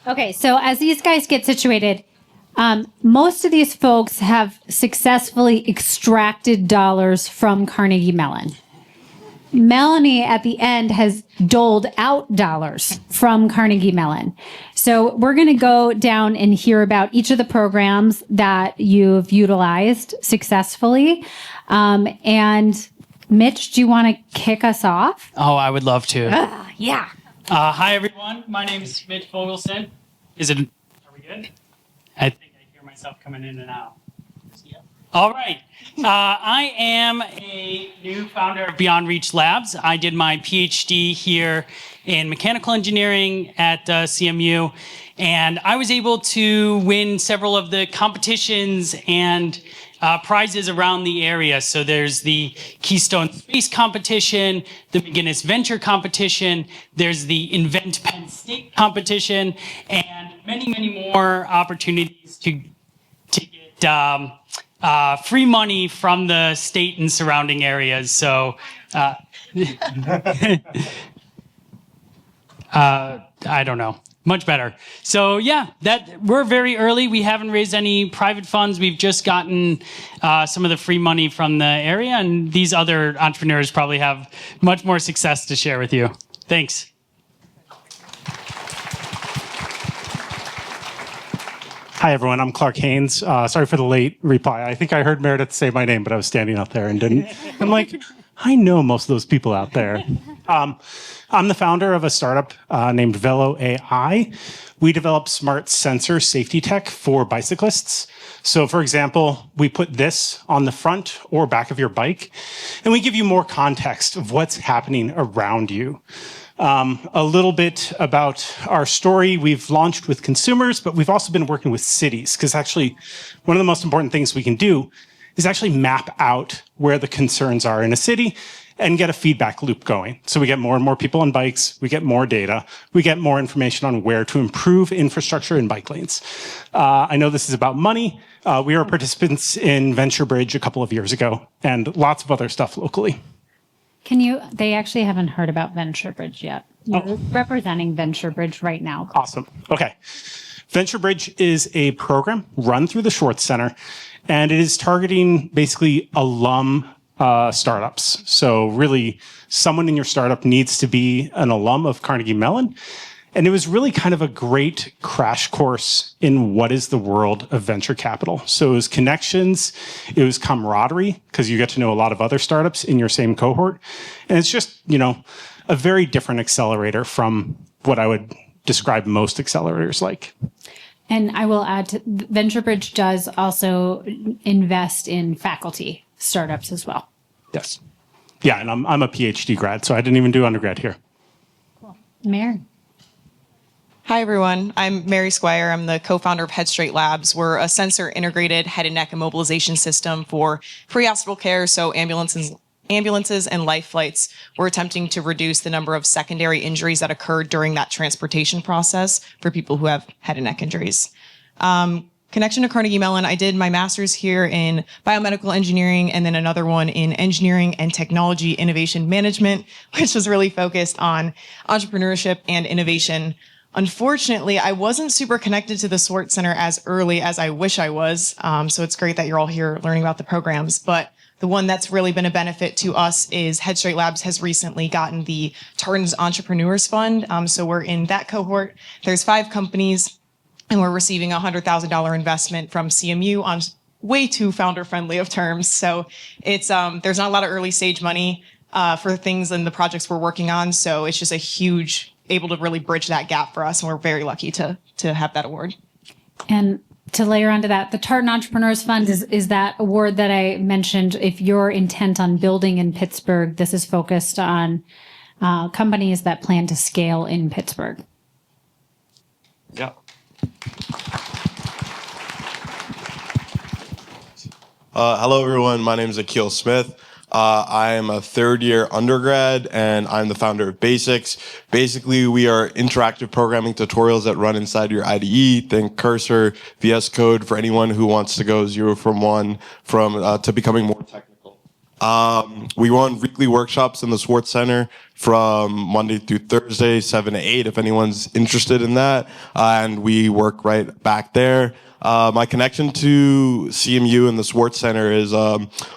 Okay, so as these guys get situated, most of these folks have successfully extracted dollars from Carnegie Mellon. Melanie at the end has doled out dollars from Carnegie Mellon. So we're going to go down and hear about each of the programs that you've utilized successfully. And Mitch, do you want to kick us off? Oh, I would love to. Yeah. Hi, everyone. My name is Mitch Fogelson. Are we good? I think I hear myself coming in and out. Yeah. All right. I am a new founder of Beyond Reach Labs. I did my PhD here in mechanical engineering at CMU, and I was able to win several of the competitions and prizes around the area. So there's the Keystone Space Competition, the McGinnis Venture Competition, there's the Invent Penn State Competition, and many, many more opportunities to get free money from the state and surrounding areas. So I don't know. Much better. So yeah, we're very early. We haven't raised any private funds. We've just gotten some of the free money from the area, and these other entrepreneurs probably have much more success to share with you. Thanks. Hi, everyone. I'm Clark Haynes. Sorry for the late reply. I think I heard Meredith say my name, but I was standing out there and didn't. I'm like, I know most of those people out there. I'm the founder of a startup named Velo AI. We develop smart sensor safety tech for bicyclists. So, for example, we put this on the front or back of your bike, and we give you more context of what's happening around you. A little bit about our story. We've launched with consumers, but we've also been working with cities, because actually one of the most important things we can do is actually map out where the concerns are in a city and get a feedback loop going. So we get more and more people on bikes, we get more data, we get more information on where to improve infrastructure in bike lanes. I know this is about money. We were participants in Venture Bridge a couple of years ago, and lots of other stuff locally. They actually haven't heard about Venture Bridge yet. You're representing Venture Bridge right now. Awesome. Okay. Venture Bridge is a program run through the Swartz Center, and it is targeting basically alum startups. So really, someone in your startup needs to be an alum of Carnegie Mellon. And it was really kind of a great crash course in what is the world of venture capital. So it was connections, it was camaraderie, because you get to know a lot of other startups in your same cohort. And it's just, a very different accelerator from what I would describe most accelerators like. And I will add, Venture Bridge does also invest in faculty startups as well. Yes. Yeah, and I'm a PhD grad, so I didn't even do undergrad here. Cool. Mary. Hi, everyone. I'm Mary Squire. I'm the co-founder of Head Straight Labs. We're a sensor-integrated head and neck immobilization system for pre-hospital care, so ambulances and life flights. We're attempting to reduce the number of secondary injuries that occur during that transportation process for people who have head and neck injuries. Connection to Carnegie Mellon, I did my master's here in biomedical engineering and then another one in engineering and technology innovation management, which was really focused on entrepreneurship and innovation. Unfortunately, I wasn't super connected to the Swartz Center as early as I wish I was. So it's great that you're all here learning about the programs. But the one that's really been a benefit to us is Head Straight Labs has recently gotten the Tartan's Entrepreneurs Fund. So we're in that cohort. There's 5 companies, and we're receiving a $100,000 investment from CMU on way too founder-friendly of terms. So it's there's not a lot of early stage money for things and the projects we're working on. So it's just a huge able to really bridge that gap for us, and we're very lucky to have that award. And to layer onto that, the Tartan Entrepreneurs Fund is that award that I mentioned. If you're intent on building in Pittsburgh, this is focused on companies that plan to scale in Pittsburgh. Yeah. Hello, everyone. My name is Akil Smith. I am a third-year undergrad, and I'm the founder of Basics. Basically, we are interactive programming tutorials that run inside your IDE. Think Cursor, VS Code for anyone who wants to go 0 from 1 to becoming more technical. We run weekly workshops in the Swartz Center from Monday through Thursday, 7 to 8, if anyone's interested in that. And we work right back there. My connection to CMU and the Swartz Center is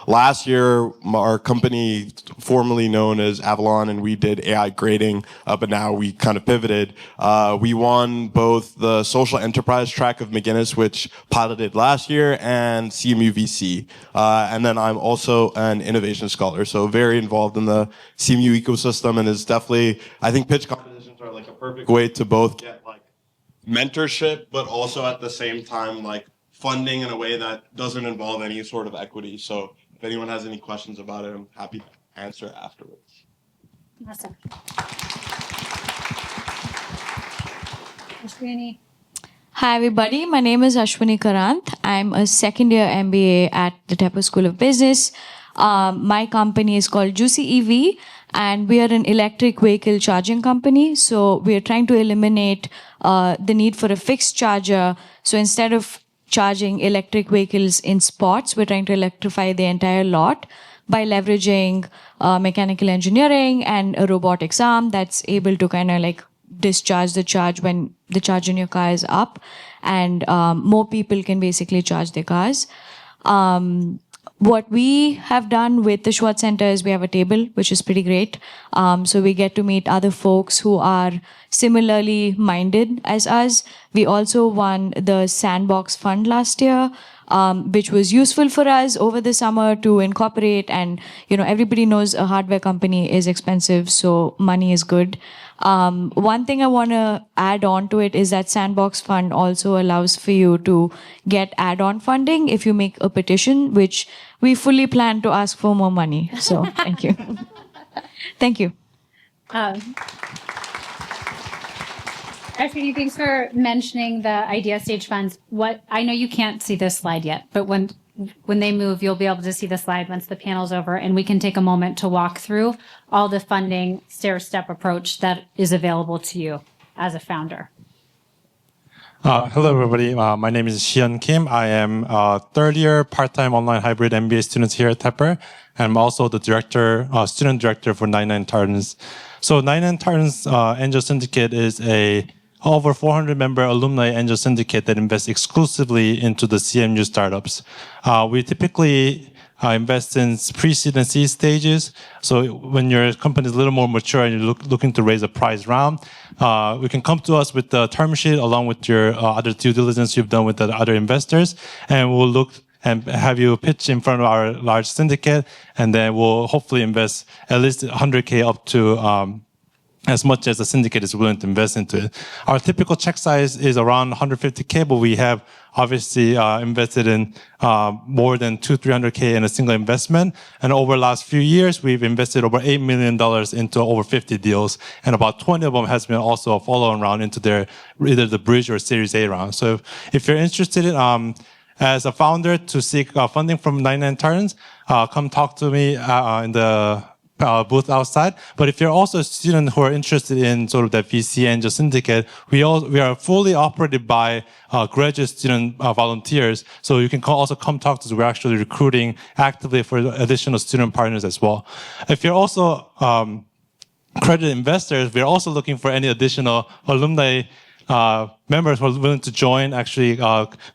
last year, our company, formerly known as Avalon, and we did AI grading, but now we kind of pivoted. We won both the social enterprise track of McGinnis, which piloted last year, and CMU VC. And then I'm also an innovation scholar, so very involved in the CMU ecosystem, and is definitely, I think pitch competitions are like a perfect way to both get like mentorship, but also at the same time, like funding in a way that doesn't involve any sort of equity. So if anyone has any questions about it, I'm happy to answer afterwards. Awesome. Ashwini. Hi, everybody. My name is Ashwini Karanth. I'm a second year MBA at the Tepper School of Business. My company is called Juicy EV, and we are an electric vehicle charging company. So we are trying to eliminate the need for a fixed charger. So instead of charging electric vehicles in spots, we're trying to electrify the entire lot by leveraging mechanical engineering and a robotics arm that's able to kind of like discharge the charge when the charge in your car is up, and more people can basically charge their cars. What we have done with the Swartz Center is we have a table, which is pretty great. So we get to meet other folks who are similarly minded as us. We also won the Sandbox Fund last year, which was useful for us over the summer to incorporate. And, you know, everybody knows a hardware company is expensive, so money is good. One thing I want to add on to it is that Sandbox Fund also allows for you to get add-on funding if you make a petition, which we fully plan to ask for more money. So thank you. Thank you. Ashwini, thanks for mentioning the idea stage funds. What I know you can't see this slide yet, but when they move, you'll be able to see the slide once the panel's over, and we can take a moment to walk through all the funding stair-step approach that is available to you as a founder. Hello, everybody. My name is Xian Kim. I am a third-year part-time online hybrid MBA student here at Tepper, and I'm also the student director for 99 Tartans. So 99 Tartans Angel Syndicate is a over 400-member alumni angel syndicate that invests exclusively into the CMU startups. We typically invest in pre-seed and seed stages. So when your company is a little more mature and you're looking to raise a prize round, you can come to us with the term sheet along with your other due diligence you've done with the other investors, and we'll look and have you pitch in front of our large syndicate, and then we'll hopefully invest at least 100K up to as much as the syndicate is willing to invest into it. Our typical check size is around 150K, but we have obviously invested in more than 200-300K in a single investment. And over the last few years, we've invested over $8 million into over 50 deals, and about 20 of them has been also a follow-on round into their either the bridge or Series A round. So if you're interested in as a founder to seek funding from 99 Tartans, come talk to me in the booth outside. But if you're also a student who are interested in sort of that VC Angel Syndicate, we are fully operated by graduate student volunteers. So you can also come talk to us. We're actually recruiting actively for additional student partners as well. If you're also accredited investors, we're also looking for any additional alumni members who are willing to join, actually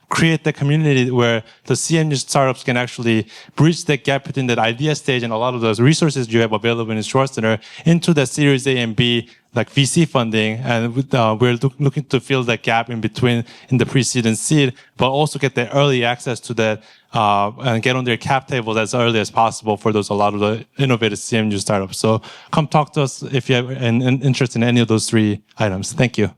create the community where the CMU startups can actually bridge that gap between that idea stage and a lot of those resources you have available in the Swartz Center into the Series A and B like VC funding. And we're looking to fill that gap in between in the pre-seed and seed, but also get the early access to that and get on their cap tables as early as possible for a lot of the innovative CMU startups. So come talk to us if you have an interest in any of those three items. Thank you.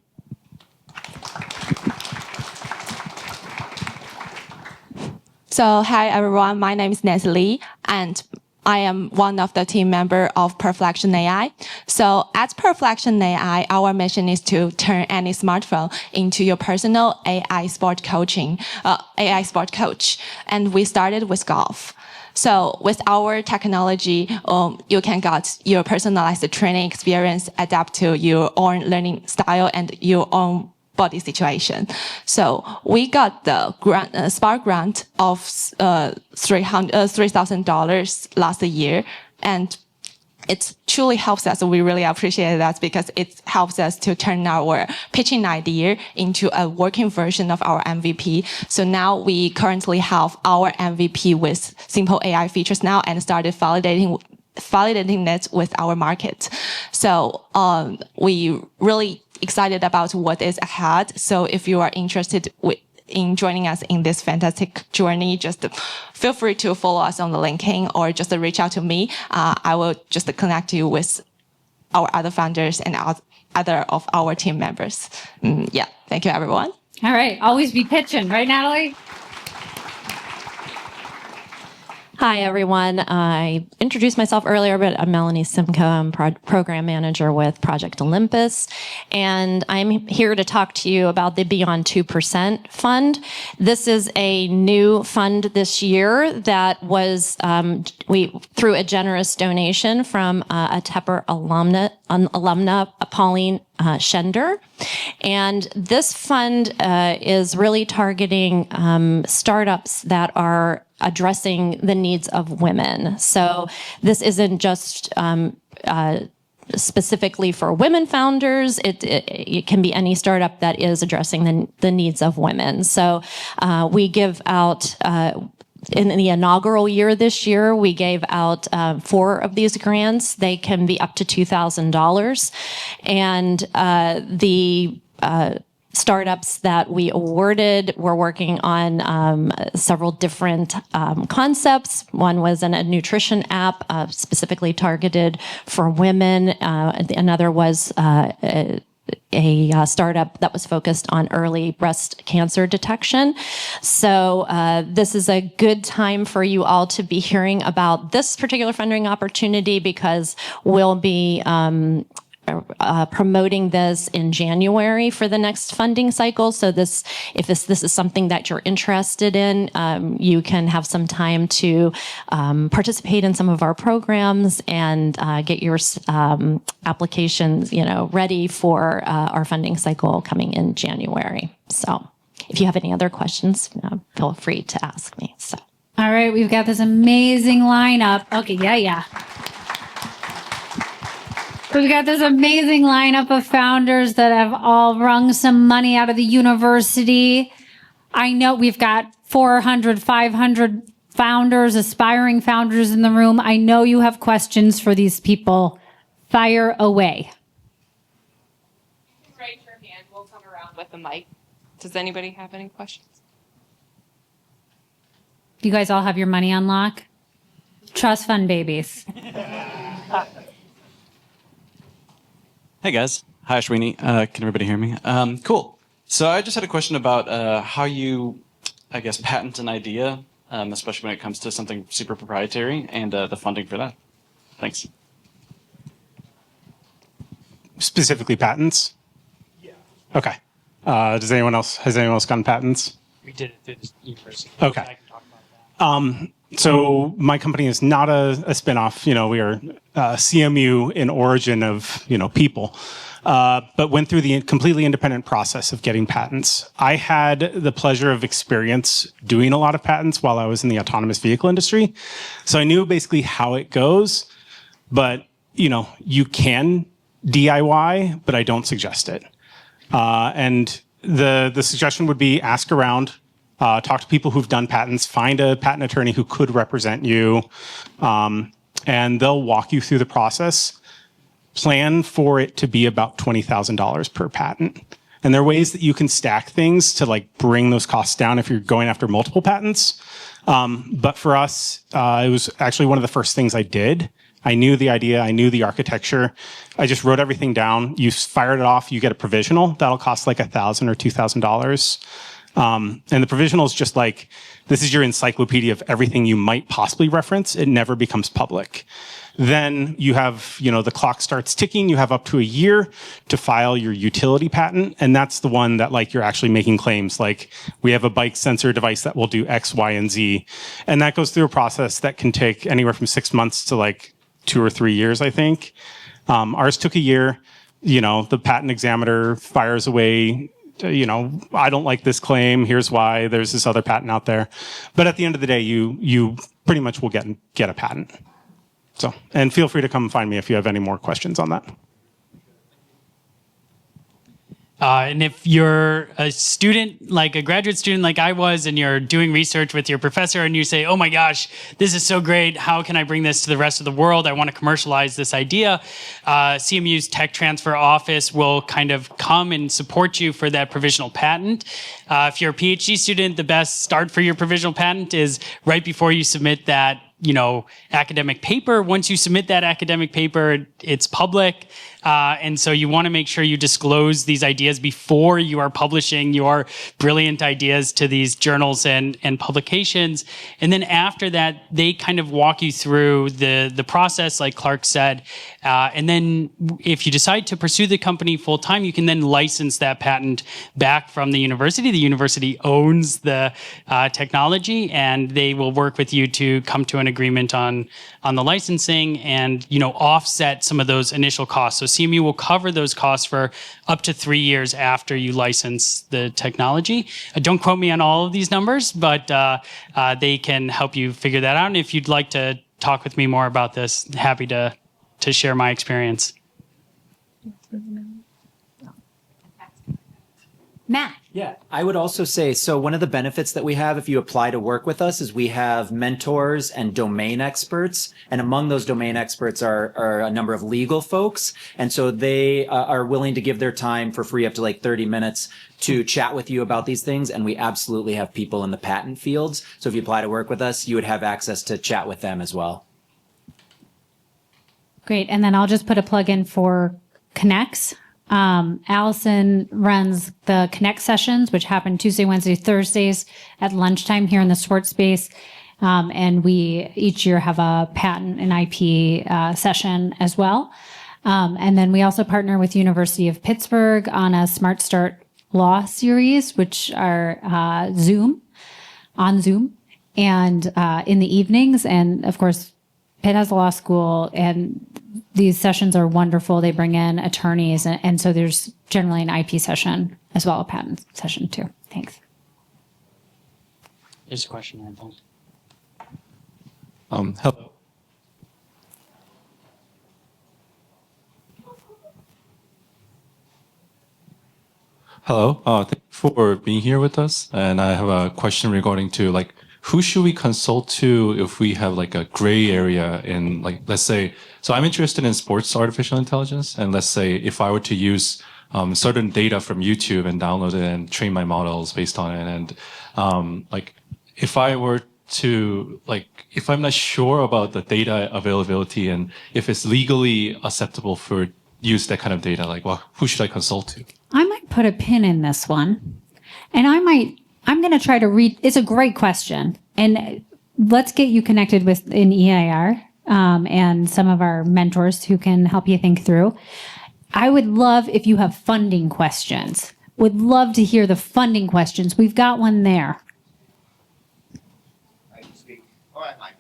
So hi everyone, my name is Nancy Lee, and I am one of the team member of Perflection AI. So at Perflection AI, our mission is to turn any smartphone into your personal AI sport coach. And we started with golf. So with our technology, you can get your personalized training experience, adapt to your own learning style and your own body situation. So we got the Spark grant of $3,000 last year, and it truly helps us. We really appreciate that because it helps us to turn our pitching idea into a working version of our MVP. So now we currently have our MVP with simple AI features now and started validating it with our market. So we really excited about what is ahead. So if you are interested in joining us in this fantastic journey, just feel free to follow us on the LinkedIn or just reach out to me. I will just connect you with our other founders and other of our team members. Yeah, thank you, everyone. All right. Always be pitching, right, Natalie? Hi, everyone. I introduced myself earlier, but I'm Melanie Simcoe. I'm program manager with Project Olympus, and I'm here to talk to you about the Beyond 2% fund. This is a new fund this year that was through a generous donation from a Tepper alumna, Pauline Schender. And this fund is really targeting startups that are addressing the needs of women. So this isn't just specifically for women founders. It can be any startup that is addressing the needs of women. So we give out in the inaugural year this year, we gave out 4 of these grants. They can be up to $2,000. And the startups that we awarded were working on several different concepts. One was a nutrition app specifically targeted for women. Another was a startup that was focused on early breast cancer detection. So this is a good time for you all to be hearing about this particular funding opportunity because we'll be promoting this in January for the next funding cycle. So this is something that you're interested in, you can have some time to participate in some of our programs and get your applications, ready for our funding cycle coming in January. So if you have any other questions, feel free to ask me. So. All right, we've got this amazing lineup. Okay, yeah. We've got this amazing lineup of founders that have all wrung some money out of the university. I know we've got 400, 500 founders, aspiring founders in the room. I know you have questions for these people. Fire away. Raise your hand. We'll come around with the mic. Does anybody have any questions? You guys all have your money on lock? Trust fund babies. Hey guys, hi Ashwini. Can everybody hear me? Cool. So I just had a question about how you, patent an idea, especially when it comes to something super proprietary, and the funding for that. Thanks. Specifically patents? Yeah. Okay. Has anyone else gotten patents? We did it through this university. Okay. I can talk about that. So my company is not a spinoff. We are CMU in origin of people, but went through the completely independent process of getting patents. I had the pleasure of experience doing a lot of patents while I was in the autonomous vehicle industry, so I knew basically how it goes. But you can DIY, but I don't suggest it. And the suggestion would be ask around. Talk to people who've done patents, find a patent attorney who could represent you, and they'll walk you through the process. Plan for it to be about $20,000 per patent. And there are ways that you can stack things to bring those costs down if you're going after multiple patents. But for us, it was actually one of the first things I did. I knew the idea, I knew the architecture. I just wrote everything down. You fired it off, you get a provisional. That'll cost $1,000 or $2,000. And the provisional is just this is your encyclopedia of everything you might possibly reference. It never becomes public. Then you have, the clock starts ticking. You have up to a year to file your utility patent. And that's the one that you're actually making claims. We have a bike sensor device that will do X, Y, and Z. And that goes through a process that can take anywhere from 6 months to 2 or 3 years, I think. Ours took a year. The patent examiner fires away I don't like this claim. Here's why. There's this other patent out there. But at the end of the day, you pretty much will get a patent. So, and feel free to come find me if you have any more questions on that. And if you're a student, like a graduate student like I was, and you're doing research with your professor and you say, oh my gosh, this is so great. How can I bring this to the rest of the world? I want to commercialize this idea. CMU's Tech Transfer Office will kind of come and support you for that provisional patent. If you're a PhD student, the best start for your provisional patent is right before you submit that academic paper. Once you submit that academic paper, it's public. And so you want to make sure you disclose these ideas before you are publishing your brilliant ideas to these journals and publications. And then after that, they kind of walk you through the process, like Clark said. And then if you decide to pursue the company full time, you can then license that patent back from the university. The university owns the technology, and they will work with you to come to an agreement on the licensing and offset some of those initial costs. So CMU will cover those costs for up to 3 years after you license the technology. Don't quote me on all of these numbers, but they can help you figure that out. And if you'd like to talk with me more about this, happy to share my experience. Matt. Yeah, I would also say, so one of the benefits that we have if you apply to work with us is we have mentors and domain experts. And among those domain experts are a number of legal folks. And so they are willing to give their time for free up to like 30 minutes to chat with you about these things. And we absolutely have people in the patent fields. So if you apply to work with us, you would have access to chat with them as well. Great. And then I'll just put a plug in for Connects. Allison runs the Connect sessions, which happen Tuesday, Wednesday, Thursdays at lunchtime here in the Swartz space. And we each year have a patent and IP session as well. And then we also partner with University of Pittsburgh on a Smart Start Law series, which are on Zoom, and in the evenings. And of course, Pitt has a law school, and these sessions are wonderful. They bring in attorneys, and so there's generally an IP session as well, a patent session too. Thanks. There's a question here, Paul. Hello. Hello. Thank you for being here with us. And I have a question regarding to who should we consult to if we have a gray area in let's say, so I'm interested in sports artificial intelligence. And let's say if I were to use certain data from YouTube and download it and train my models based on it. And if I were to if I'm not sure about the data availability and if it's legally acceptable for use that kind of data, who should I consult to? I might put a pin in this one, and I'm going to try to read. It's a great question. And let's get you connected with an EIR and some of our mentors who can help you think through. I would love if you have funding questions. Would love to hear the funding questions. We've got one there. All right, Mike.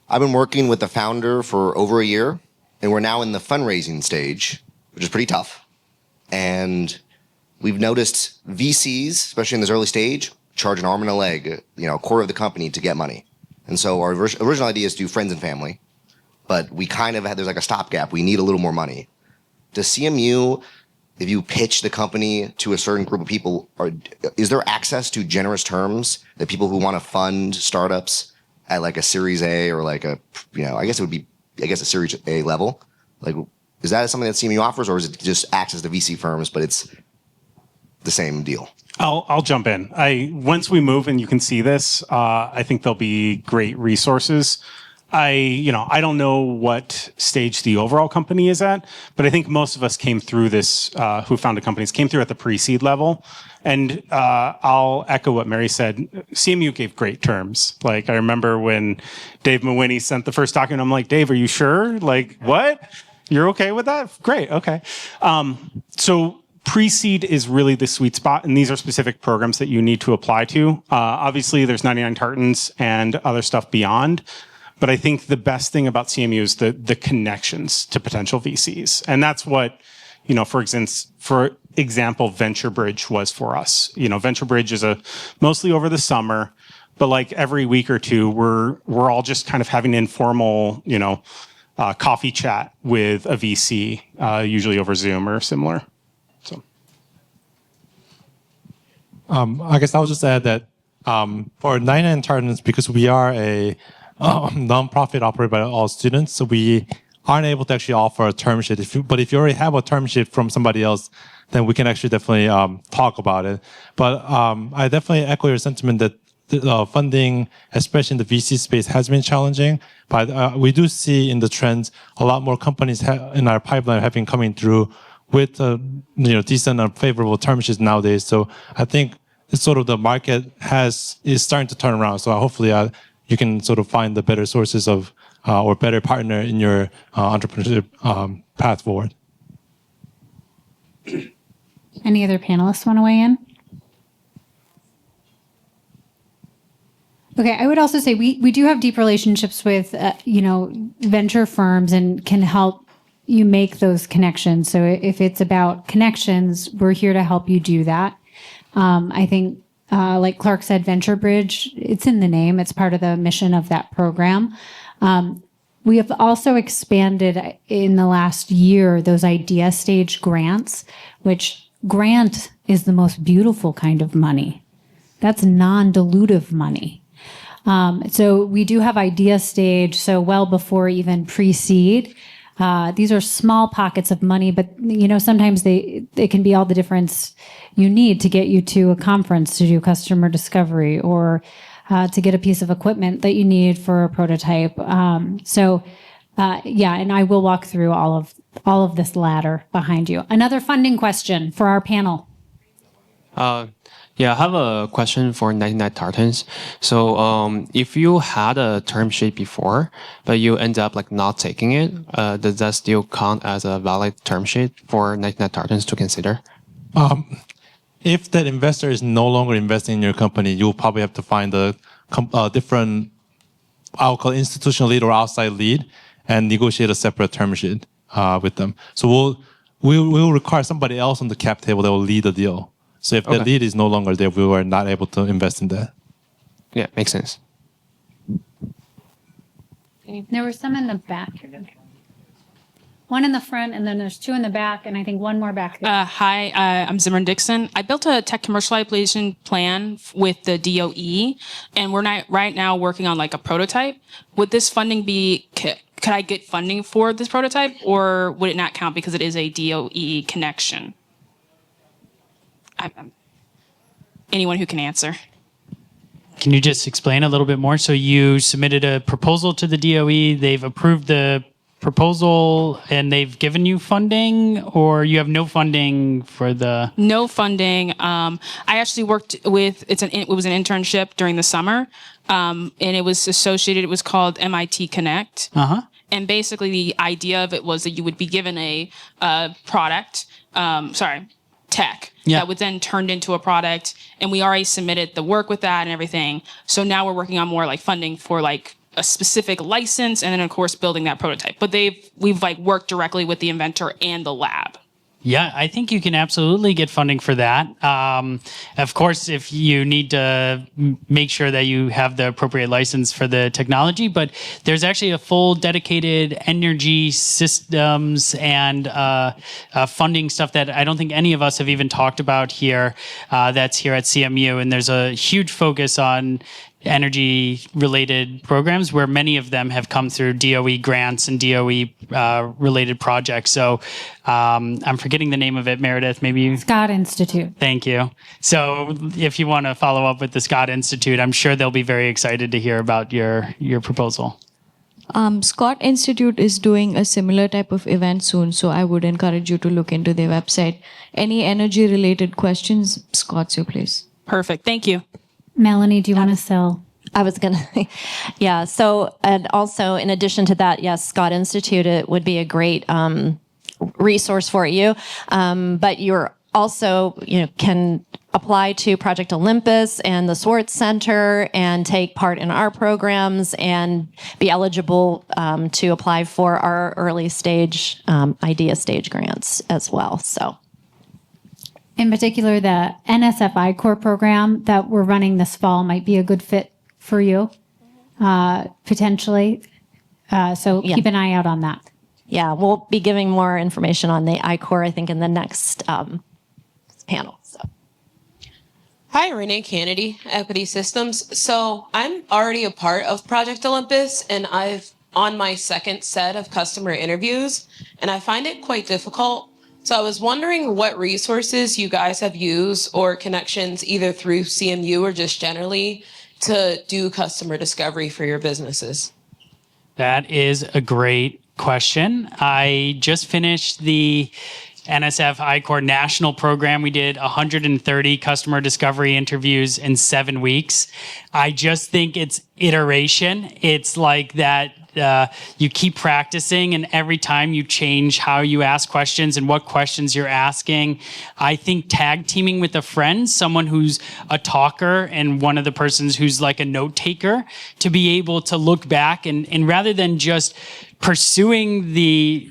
I've been working with the founder for over a year, and we're now in the fundraising stage, which is pretty tough. And we've noticed VCs, especially in this early stage, charge an arm and a leg, a quarter of the company to get money. And so our original idea is to do friends and family, but we kind of there's a stopgap. We need a little more money. Does CMU, if you pitch the company to a certain group of people, is there access to generous terms that people who want to fund startups at a Series A or I guess it would be, a Series A level? Is that something that CMU offers, or is it just access to VC firms, but it's the same deal? I'll jump in. Once we move and you can see this, I think there'll be great resources. I don't know what stage the overall company is at, but I think most of us came through this, who founded companies, came through at the pre-seed level. And I'll echo what Mary said. CMU gave great terms. I remember when Dave Mawhinney sent the first document, I'm like, Dave, are you sure? What? You're okay with that? Great, okay. So pre-seed is really the sweet spot, and these are specific programs that you need to apply to. Obviously, there's 99 tartans and other stuff beyond, but I think the best thing about CMU is the connections to potential VCs. And that's what, for instance, example Venture Bridge was for us. Venture Bridge is mostly over the summer, but like every week or two, we're all just kind of having informal, coffee chat with a VC, usually over Zoom or similar. So, I guess I'll just add that for 99 Tartans, because we are a nonprofit operated by all students, so we aren't able to actually offer a term sheet. But if you already have a term sheet from somebody else, then we can actually definitely talk about it. But I definitely echo your sentiment that the funding, especially in the VC space, has been challenging. But we do see in the trends a lot more companies in our pipeline have been coming through with decent and favorable term sheets nowadays. So I think it's sort of the market is starting to turn around. So hopefully you can sort of find the better sources of or better partner in your entrepreneurship path forward. Any other panelists want to weigh in? Okay, I would also say we do have deep relationships with venture firms and can help you make those connections. So if it's about connections, we're here to help you do that. I think, like Clark said, Venture Bridge, it's in the name. It's part of the mission of that program. We have also expanded in the last year those idea stage grants, which grant is the most beautiful kind of money. That's non-dilutive money. So we do have idea stage, so well before even pre-seed. These are small pockets of money, but sometimes they can be all the difference you need to get you to a conference to do customer discovery or to get a piece of equipment that you need for a prototype. And I will walk through all of this ladder behind you. Another funding question for our panel. I have a question for 99 Tartans. So if you had a term sheet before, but you end up not taking it, does that still count as a valid term sheet for 99 Tartans to consider? If that investor is no longer investing in your company, you'll probably have to find a different, I'll call institutional lead or outside lead, and negotiate a separate term sheet with them. So we'll require somebody else on the cap table that will lead the deal. So if the lead is no longer there, we were not able to invest in that. Yeah, makes sense. There were some in the back. One in the front, and then there's two in the back, and I think one more back there. Hi, I'm Zimran Dixon. I built a tech commercialization plan with the DOE, and we're right now working on a prototype. Would this funding be, could I get funding for this prototype, or would it not count because it is a DOE connection? Anyone who can answer. Can you just explain a little bit more? So you submitted a proposal to the DOE, they've approved the proposal, and they've given you funding, or you have no funding for the... No funding. I actually worked with, it was an internship during the summer, and it was called MIT Connect. And basically the idea of it was that you would be given a product, tech, that would then turn into a product, and we already submitted the work with that and everything. So now we're working on more funding for a specific license, and then of course building that prototype. But we've worked directly with the inventor and the lab. Yeah, I think you can absolutely get funding for that. Of course, if you need to make sure that you have the appropriate license for the technology, but there's actually a full dedicated energy systems and funding stuff that I don't think any of us have even talked about here, that's here at CMU. And there's a huge focus on energy related programs where many of them have come through DOE grants and DOE related projects. So I'm forgetting the name of it, Meredith, maybe you... Scott Institute. Thank you. So if you want to follow up with the Scott Institute, I'm sure they'll be very excited to hear about your proposal. Scott Institute is doing a similar type of event soon, so I would encourage you to look into their website. Any energy related questions, Scott's your place. Perfect. Thank you. Melanie, do you want to sell? I was going to, yeah. So, and also in addition to that, yes, Scott Institute, it would be a great resource for you. But you're also, can apply to Project Olympus and the Swartz Center and take part in our programs and be eligible to apply for our early stage idea stage grants as well. So. in particular, the NSFI core program that we're running this fall might be a good fit for you, potentially. So keep an eye out on that. Yeah, we'll be giving more information on the iCore, I think, in the next panel. So. Hi, Renee Kennedy, Equity Systems. So I'm already a part of Project Olympus, and I've on my second set of customer interviews, and I find it quite difficult. So I was wondering what resources you guys have used or connections either through CMU or just generally to do customer discovery for your businesses. That is a great question. I just finished the NSF iCore national program. We did 130 customer discovery interviews in 7 weeks. I just think it's iteration. It's like that you keep practicing, and every time you change how you ask questions and what questions you're asking. I think tag teaming with a friend, someone who's a talker and one of the persons who's like a note taker, to be able to look back and rather than just pursuing the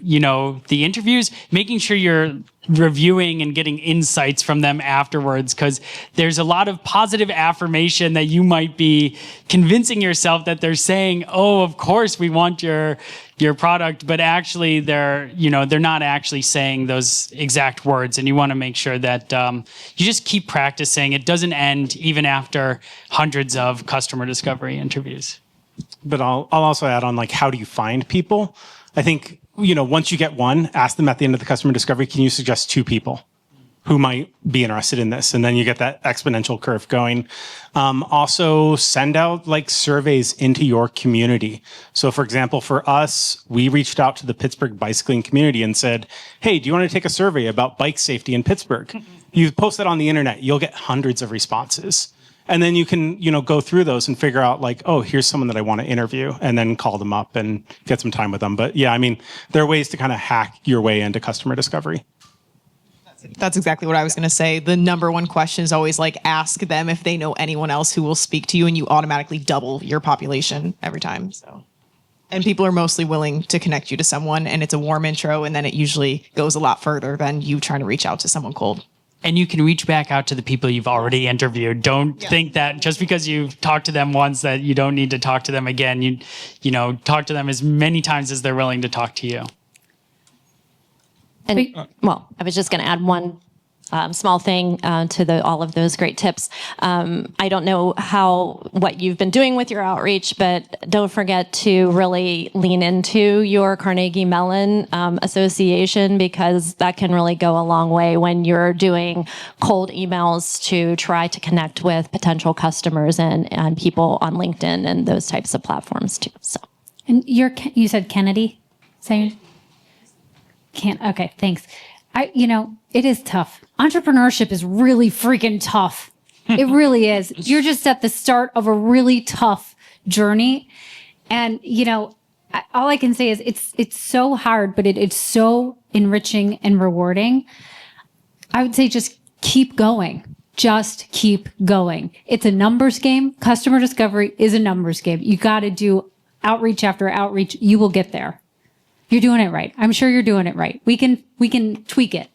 interviews, making sure you're reviewing and getting insights from them afterwards, because there's a lot of positive affirmation that you might be convincing yourself that they're saying, oh, of course we want your product, but actually they're not actually saying those exact words. And you want to make sure that you just keep practicing. It doesn't end even after hundreds of customer discovery interviews. But I'll also add on, like, how do you find people? I think, once you get one, ask them at the end of the customer discovery, can you suggest 2 people who might be interested in this? And then you get that exponential curve going. Also send out like surveys into your community. So for example, for us, we reached out to the Pittsburgh bicycling community and said, hey, do you want to take a survey about bike safety in Pittsburgh? You post that on the internet, you'll get hundreds of responses. And then you can, go through those and figure out like, oh, here's someone that I want to interview, and then call them up and get some time with them. But yeah, I mean, there are ways to kind of hack your way into customer discovery. That's exactly what I was going to say. The number one question is always like, ask them if they know anyone else who will speak to you, and you automatically double your population every time. So, and people are mostly willing to connect you to someone, and it's a warm intro, and then it usually goes a lot further than you trying to reach out to someone cold. And you can reach back out to the people you've already interviewed. Don't think that just because you've talked to them once that you don't need to talk to them again. You talk to them as many times as they're willing to talk to you. And well, I was just going to add one small thing to all of those great tips. I don't know what you've been doing with your outreach, but don't forget to really lean into your Carnegie Mellon association, because that can really go a long way when you're doing cold emails to try to connect with potential customers and people on LinkedIn and those types of platforms too. So, and you said Kennedy, saying. Okay, thanks. It is tough. Entrepreneurship is really freaking tough. It really is. You're just at the start of a really tough journey. And, all I can say is it's so hard, but it's so enriching and rewarding. I would say just keep going. Just keep going. It's a numbers game. Customer discovery is a numbers game. You got to do outreach after outreach. You will get there. You're doing it right. I'm sure you're doing it right. We can tweak it.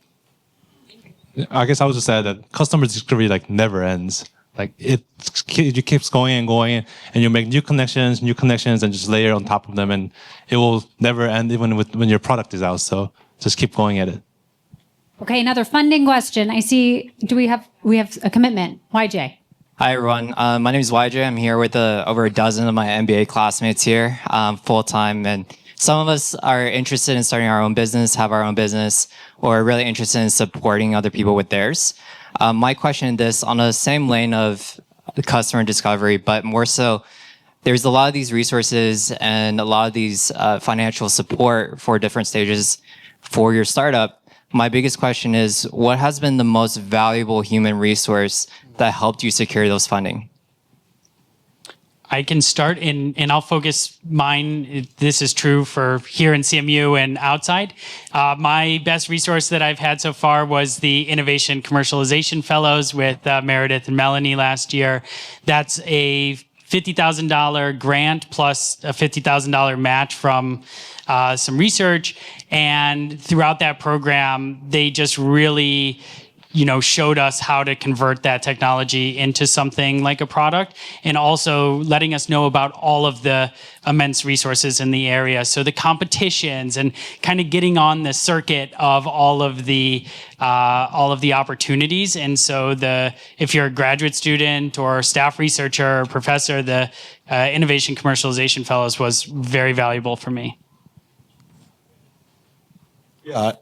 I guess I would just say that customer discovery never ends. It keeps going and going, and you make new connections, and just layer on top of them, and it will never end even when your product is out. So just keep going at it. Okay, another funding question. I see. We have a commitment. YJ. Hi everyone. My name is YJ. I'm here with over a dozen of my MBA classmates here, full time, and some of us are interested in starting our own business, have our own business, or really interested in supporting other people with theirs. My question is on the same lane of the customer discovery, but more so, there's a lot of these resources and a lot of these financial support for different stages for your startup. My biggest question is, what has been the most valuable human resource that helped you secure those funding? I can start and I'll focus mine. This is true for here in CMU and outside. My best resource that I've had so far was the Innovation Commercialization Fellows with Meredith and Melanie last year. That's a $50,000 grant plus a $50,000 match from some research. And throughout that program, they just really showed us how to convert that technology into something like a product, and also letting us know about all of the immense resources in the area. So the competitions and kind of getting on the circuit of all of the opportunities. And so if you're a graduate student or staff researcher or professor, the Innovation Commercialization Fellows was very valuable for me. Yeah,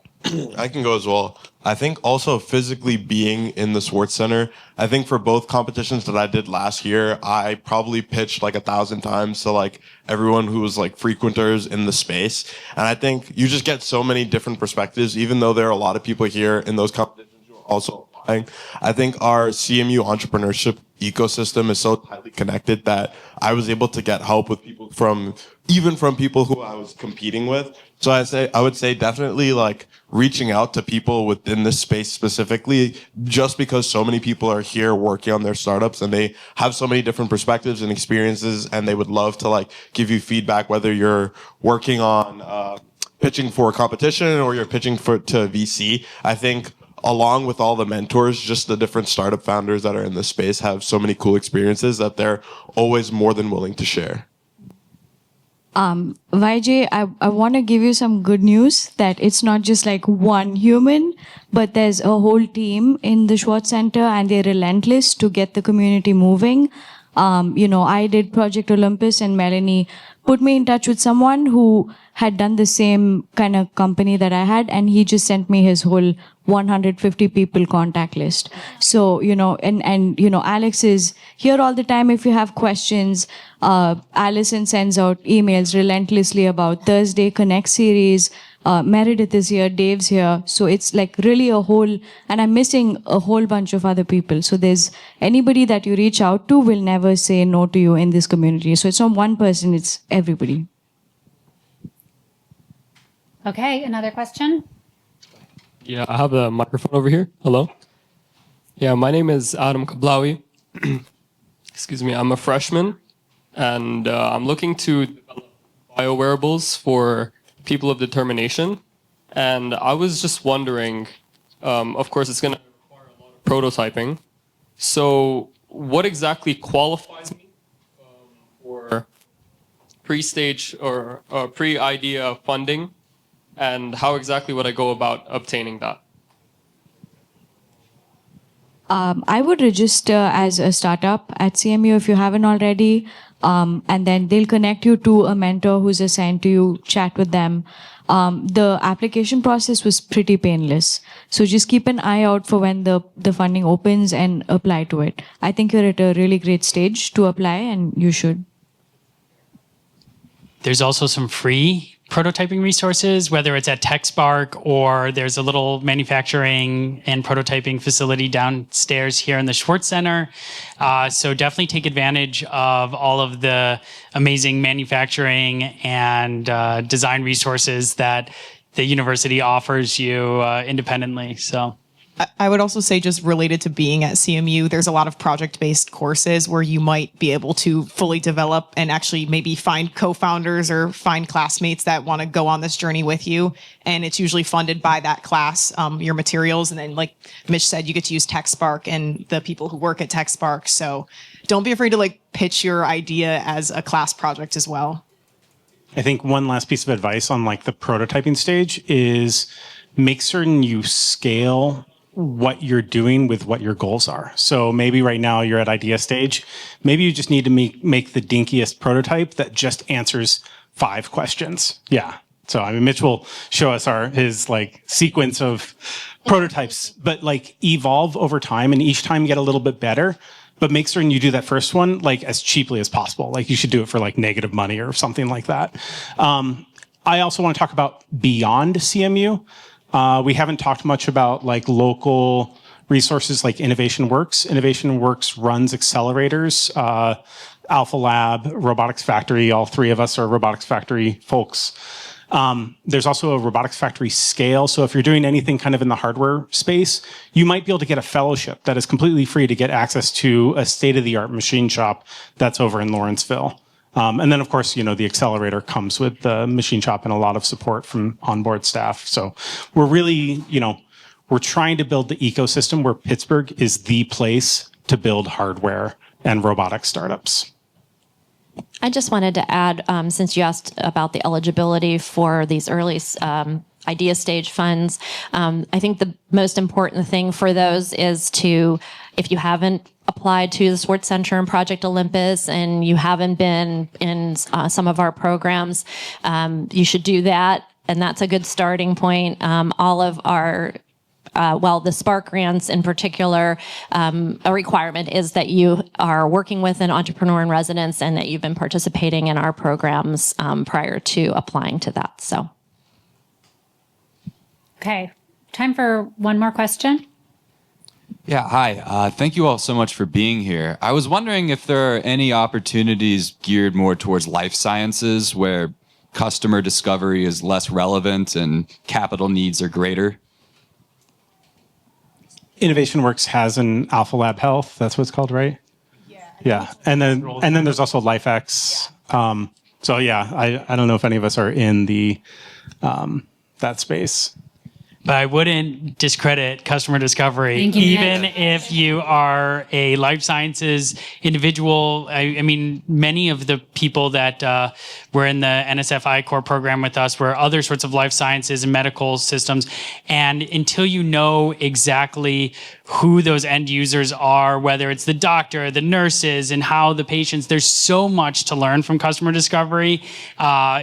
I can go as well. I think also physically being in the Swartz Center, I think for both competitions that I did last year, I probably pitched like 1,000 times to like everyone who was like frequenters in the space. And I think you just get so many different perspectives, even though there are a lot of people here in those competitions who are also applying. I think our CMU entrepreneurship ecosystem is so tightly connected that I was able to get help with people from people who I was competing with. So I would say definitely like reaching out to people within this space specifically, just because so many people are here working on their startups and they have so many different perspectives and experiences, and they would love to like give you feedback, whether you're working on pitching for a competition or you're pitching to VC. I think along with all the mentors, just the different startup founders that are in this space have so many cool experiences that they're always more than willing to share. YJ, I want to give you some good news that it's not just like one human, but there's a whole team in the Swartz Center, and they're relentless to get the community moving. I did Project Olympus, and Melanie put me in touch with someone who had done the same kind of company that I had, and he just sent me his whole 150 people contact list. So, Alex is here all the time if you have questions. Allison sends out emails relentlessly about Thursday Connect series. Meredith is here, Dave's here. So it's like really and I'm missing a whole bunch of other people. So there's anybody that you reach out to will never say no to you in this community. So it's not one person, it's everybody. Okay, another question? Yeah, I have a microphone over here. Hello. Yeah, my name is Adam Kablawi. Excuse me, I'm a freshman, and I'm looking to develop biowearables for people of determination. And I was just wondering, of course, it's going to require a lot of prototyping. So what exactly qualifies me for pre-stage or pre-idea funding? And how exactly would I go about obtaining that? I would register as a startup at CMU if you haven't already. And then they'll connect you to a mentor who's assigned to you, chat with them. The application process was pretty painless. So just keep an eye out for when the funding opens and apply to it. I think you're at a really great stage to apply, and you should. There's also some free prototyping resources, whether it's at TechSpark or there's a little manufacturing and prototyping facility downstairs here in the Swartz Center. So definitely take advantage of all of the amazing manufacturing and design resources that the university offers you independently. So. I would also say, just related to being at CMU, there's a lot of project-based courses where you might be able to fully develop and actually maybe find co-founders or find classmates that want to go on this journey with you. And it's usually funded by that class, your materials. And then, like Mitch said, you get to use TechSpark and the people who work at TechSpark. So don't be afraid to pitch your idea as a class project as well. I think one last piece of advice on the prototyping stage is make certain you scale what you're doing with what your goals are. So maybe right now you're at idea stage. Maybe you just need to make the dinkiest prototype that just answers 5 questions. Yeah. So Mitch will show us his sequence of prototypes, but evolve over time, and each time get a little bit better. But make certain you do that first one as cheaply as possible. You should do it for negative money or something like that. I also want to talk about beyond CMU. We haven't talked much about local resources like Innovation Works. Innovation Works runs accelerators, Alpha Lab, Robotics Factory. All 3 of us are Robotics Factory folks. There's also a Robotics Factory Scale. So if you're doing anything kind of in the hardware space, you might be able to get a fellowship that is completely free to get access to a state-of-the-art machine shop that's over in Lawrenceville. And then, of course, the accelerator comes with the machine shop and a lot of support from onboard staff. So we're really we're trying to build the ecosystem where Pittsburgh is the place to build hardware and robotic startups. I just wanted to add, since you asked about the eligibility for these early idea stage funds, I think the most important thing for those is to, if you haven't applied to the Swartz Center and Project Olympus and you haven't been in some of our programs, you should do that. And that's a good starting point. All of our the Spark grants in particular, a requirement is that you are working with an entrepreneur in residence and that you've been participating in our programs prior to applying to that. So, okay, time for one more question. Yeah, hi. Thank you all so much for being here. I was wondering if there are any opportunities geared more towards life sciences where customer discovery is less relevant and capital needs are greater. Innovation Works has an Alpha Lab Health. That's what it's called, right? Yeah. And then there's also LifeX. So yeah, I don't know if any of us are in the that space. But I wouldn't discredit customer discovery, Thank you, even Nick. if you are a life sciences individual. I mean, many of the people that were in the NSF I-Core program with us were other sorts of life sciences and medical systems. And until you know exactly who those end users are, whether it's the doctor, the nurses, and how the patients, there's so much to learn from customer discovery,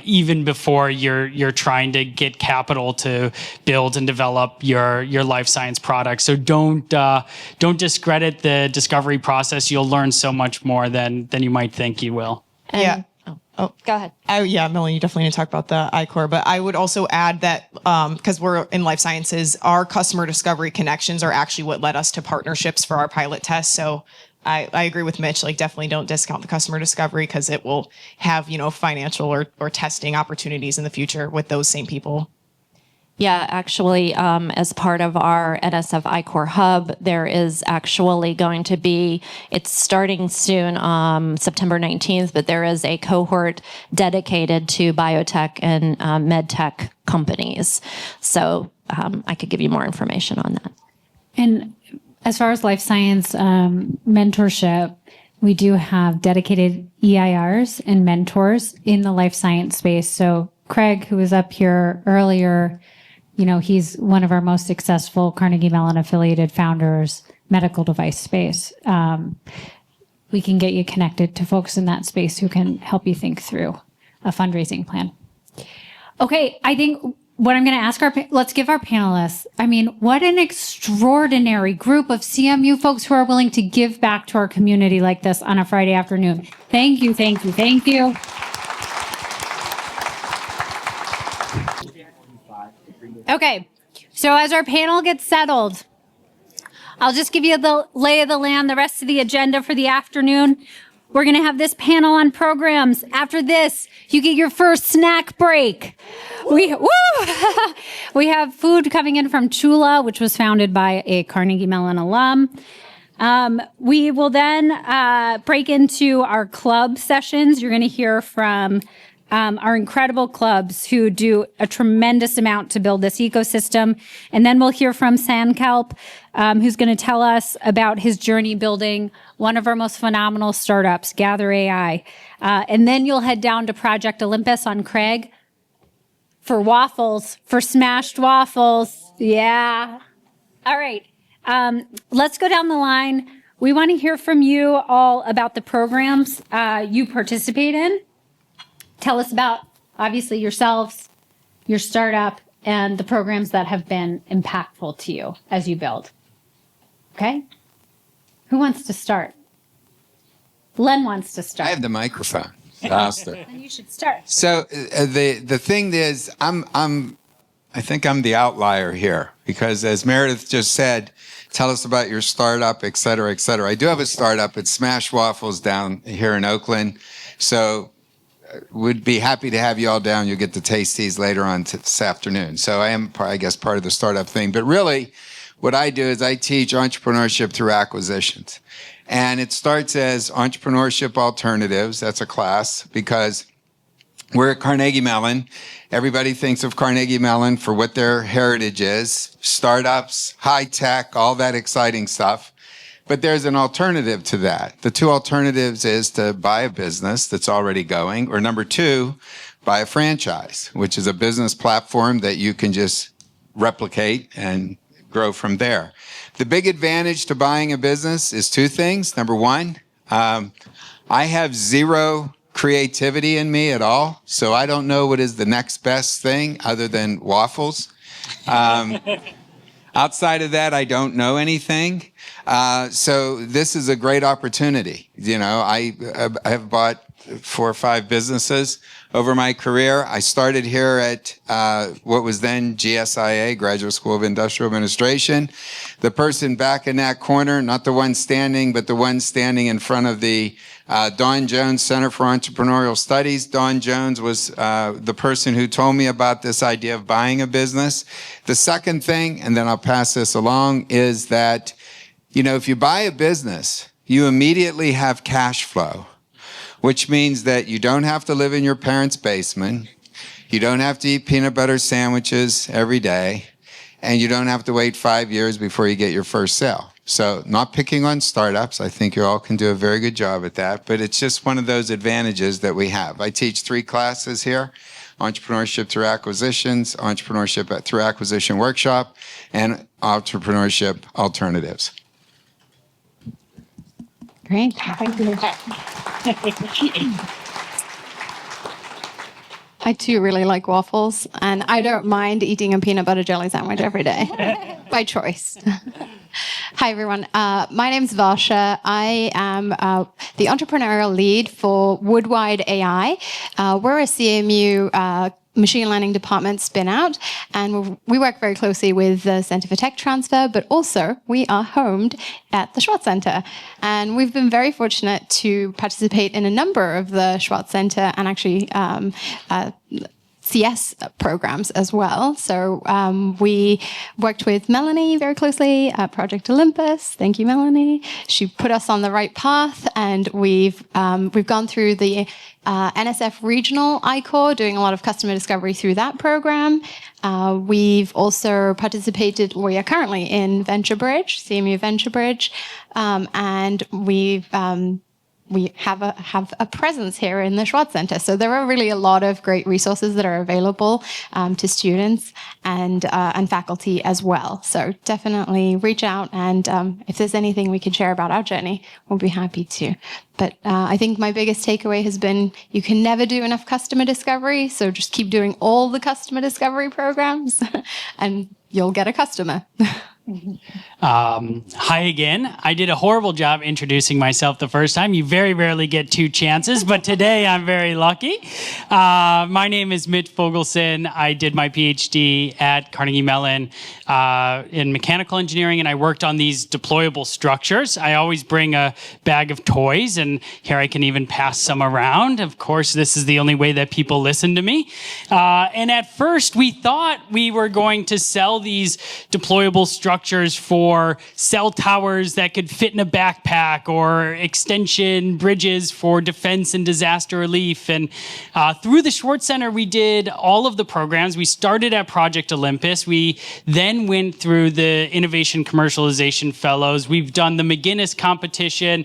even before you're trying to get capital to build and develop your life science products. So don't discredit the discovery process. You'll learn so much more than you might think you will. Yeah. Oh, go ahead. Yeah, Melanie, you definitely need to talk about the I-Core, but I would also add that because we're in life sciences, our customer discovery connections are actually what led us to partnerships for our pilot tests. So I agree with Mitch, like definitely don't discount the customer discovery because it will have, financial or testing opportunities in the future with those same people. Yeah, actually, as part of our NSF I-Core Hub, there is actually going to be, it's starting soon, September 19th, but there is a cohort dedicated to biotech and medtech companies. So I could give you more information on that. And as far as life science mentorship, we do have dedicated EIRs and mentors in the life science space. So Craig, who was up here earlier, he's one of our most successful Carnegie Mellon affiliated founders, medical device space. We can get you connected to folks in that space who can help you think through a fundraising plan. Okay, I think what I'm going to ask let's give our panelists, what an extraordinary group of CMU folks who are willing to give back to our community like this on a Friday afternoon. Thank you, thank you, thank you. Okay, so as our panel gets settled, I'll just give you the lay of the land, the rest of the agenda for the afternoon. We're going to have this panel on programs. After this, you get your first snack break. We have food coming in from Chula, which was founded by a Carnegie Mellon alum. We will then break into our club sessions. You're going to hear from our incredible clubs who do a tremendous amount to build this ecosystem. And then we'll hear from Sankalp, who's going to tell us about his journey building one of our most phenomenal startups, Gather AI. And then you'll head down to Project Olympus on Craig for waffles, for smashed waffles. Yeah. All right. Let's go down the line. We want to hear from you all about the programs you participate in. Tell us about, obviously, yourselves, your startup, and the programs that have been impactful to you as you build. Okay? Who wants to start? Len wants to start. I have the microphone. Faster. Then you should start. So the thing is, I think I'm the outlier here because, as Meredith just said, tell us about your startup, et cetera, et cetera. I do have a startup. It's Smash Waffles down here in Oakland. So would be happy to have you all down. You'll get to taste these later on this afternoon. So I am, I guess, part of the startup thing. But really, what I do is I teach entrepreneurship through acquisitions. And it starts as entrepreneurship alternatives. That's a class because We're at Carnegie Mellon. Everybody thinks of Carnegie Mellon for what their heritage is, startups, high tech, all that exciting stuff. But there's an alternative to that. The two alternatives is to buy a business that's already going, or number two, buy a franchise, which is a business platform that you can just replicate and grow from there. The big advantage to buying a business is two things. Number one, I have zero creativity in me at all, so I don't know what is the next best thing other than waffles. Outside of that, I don't know anything. So this is a great opportunity. You know, I have bought 4 or 5 businesses over my career. I started here at what was then GSIA, Graduate School of Industrial Administration. The person back in that corner, not the one standing, but the one standing in front of the Dawn Jones Center for Entrepreneurial Studies. Dawn Jones was the person who told me about this idea of buying a business. The second thing, and then I'll pass this along, is that, you know, if you buy a business, you immediately have cash flow, which means that you don't have to live in your parents' basement, you don't have to eat peanut butter sandwiches every day, and you don't have to wait 5 years before you get your first sale. So not picking on startups, I think you all can do a very good job at that, but it's just one of those advantages that we have. I teach 3 classes here: Entrepreneurship Through Acquisitions, Entrepreneurship Through Acquisition Workshop, and Entrepreneurship Alternatives. Great. Thank you. I too really like waffles, and I don't mind eating a peanut butter jelly sandwich every day by choice. Hi, everyone. My name's Varsha. I am the entrepreneurial lead for Woodwide AI. We're a CMU machine learning department spin out, and we work very closely with the Center for Tech Transfer, but also we are homed at the Swartz Center. And we've been very fortunate to participate in a number of the Swartz Center and actually CS programs as well. So we worked with Melanie very closely at Project Olympus. Thank you, Melanie. She put us on the right path, and we've gone through the NSF Regional I-Corps, doing a lot of customer discovery through that program. We've also participated, we are currently in Venture Bridge, CMU Venture Bridge, and we have a presence here in the Swartz Center. So there are really a lot of great resources that are available to students and faculty as well. So definitely reach out, and if there's anything we can share about our journey, we'll be happy to. But I think my biggest takeaway has been you can never do enough customer discovery, so just keep doing all the customer discovery programs and you'll get a customer. Hi again. I did a horrible job introducing myself the first time. You very rarely get 2 chances, but today I'm very lucky. My name is Mitch Fogelson. I did my PhD at Carnegie Mellon in mechanical engineering, and I worked on these deployable structures. I always bring a bag of toys, and here I can even pass some around. Of course, this is the only way that people listen to me. And at first, we thought we were going to sell these deployable structures for cell towers that could fit in a backpack, or extension bridges for defense and disaster relief. And through the Swartz Center, we did all of the programs. We started at Project Olympus. We then went through the Innovation Commercialization Fellows. We've done the McGinnis competition.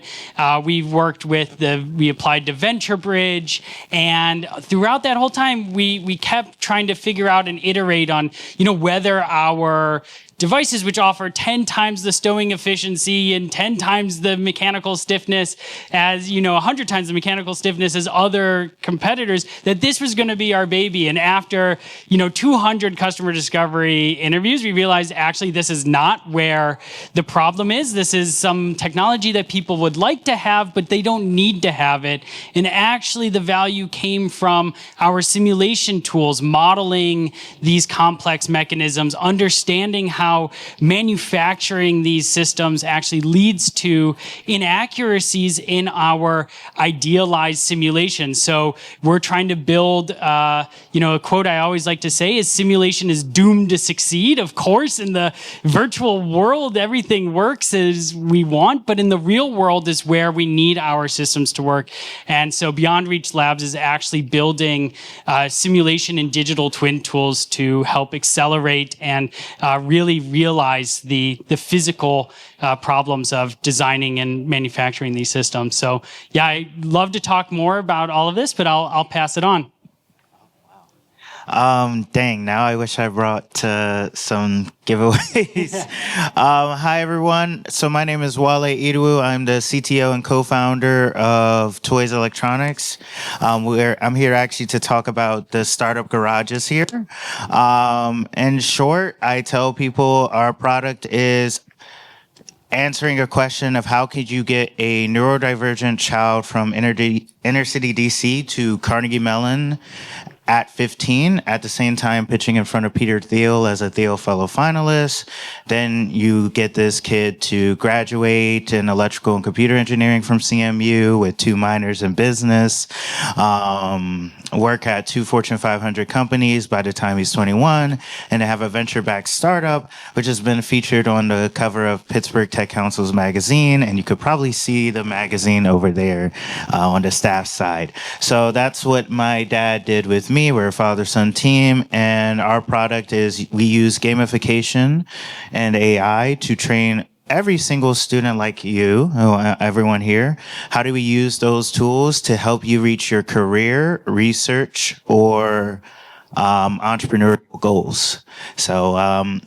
We applied to Venture Bridge. And throughout that whole time, we kept trying to figure out and iterate on, whether our devices, which offer 10 times the stowing efficiency and 10 times the mechanical stiffness as, 100 times the mechanical stiffness as other competitors, that this was going to be our baby. And after, 200 customer discovery interviews, we realized actually this is not where the problem is. This is some technology that people would like to have, but they don't need to have it. And actually the value came from our simulation tools, modeling these complex mechanisms, understanding how how manufacturing these systems actually leads to inaccuracies in our idealized simulation. So we're trying to build, a quote I always like to say is simulation is doomed to succeed. Of course, in the virtual world, everything works as we want, but in the real world is where we need our systems to work. And so Beyond Reach Labs is actually building simulation and digital twin tools to help accelerate and really realize the physical problems of designing and manufacturing these systems. So yeah, I'd love to talk more about all of this, but I'll pass it on. Dang, now I wish I brought some giveaways. Hi, everyone. So my name is Wale Idu. I'm the CTO and co-founder of Toys Electronics. I'm here actually to talk about the startup garages here. In short, I tell people our product is answering a question of how could you get a neurodivergent child from inner city DC to Carnegie Mellon at 15, at the same time pitching in front of Peter Thiel as a Thiel Fellow finalist. Then you get this kid to graduate in electrical and computer engineering from CMU with 2 minors in business, work at 2 Fortune 500 companies by the time he's 21, and to have a venture-backed startup, which has been featured on the cover of Pittsburgh Tech Council's magazine, and you could probably see the magazine over there on the staff side. So that's what my dad did with me. We're a father-son team, and our product is we use gamification and AI to train every single student like you, everyone here. How do we use those tools to help you reach your career, research, or entrepreneurial goals? So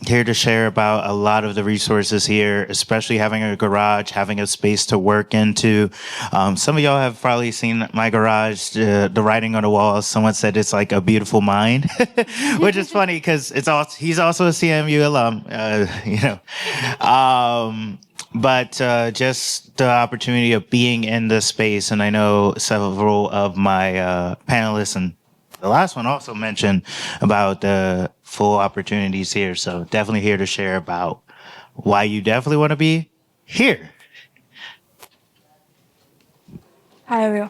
here to share about a lot of the resources here, especially having a garage, having a space to work into. Some of y'all have probably seen my garage, the writing on the wall. Someone said it's like a beautiful mind, which is funny because he's also a CMU alum, But just the opportunity of being in the space, and I know several of my panelists and the last one also mentioned about the full opportunities here. So definitely here to share about why you definitely want to be here. Hi, everyone.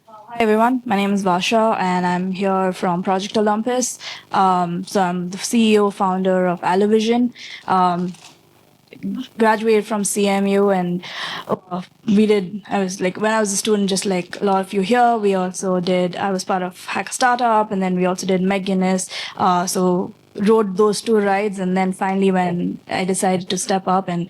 Hi, everyone. My name is Vasha, and I'm here from Project Olympus. So I'm the CEO, founder of Allovision. Graduated from CMU, and when I was a student, just like a lot of you here, I was part of Hack a Startup, and then we also did McGuinness. So rode those 2 rides, and then finally when I decided to step up and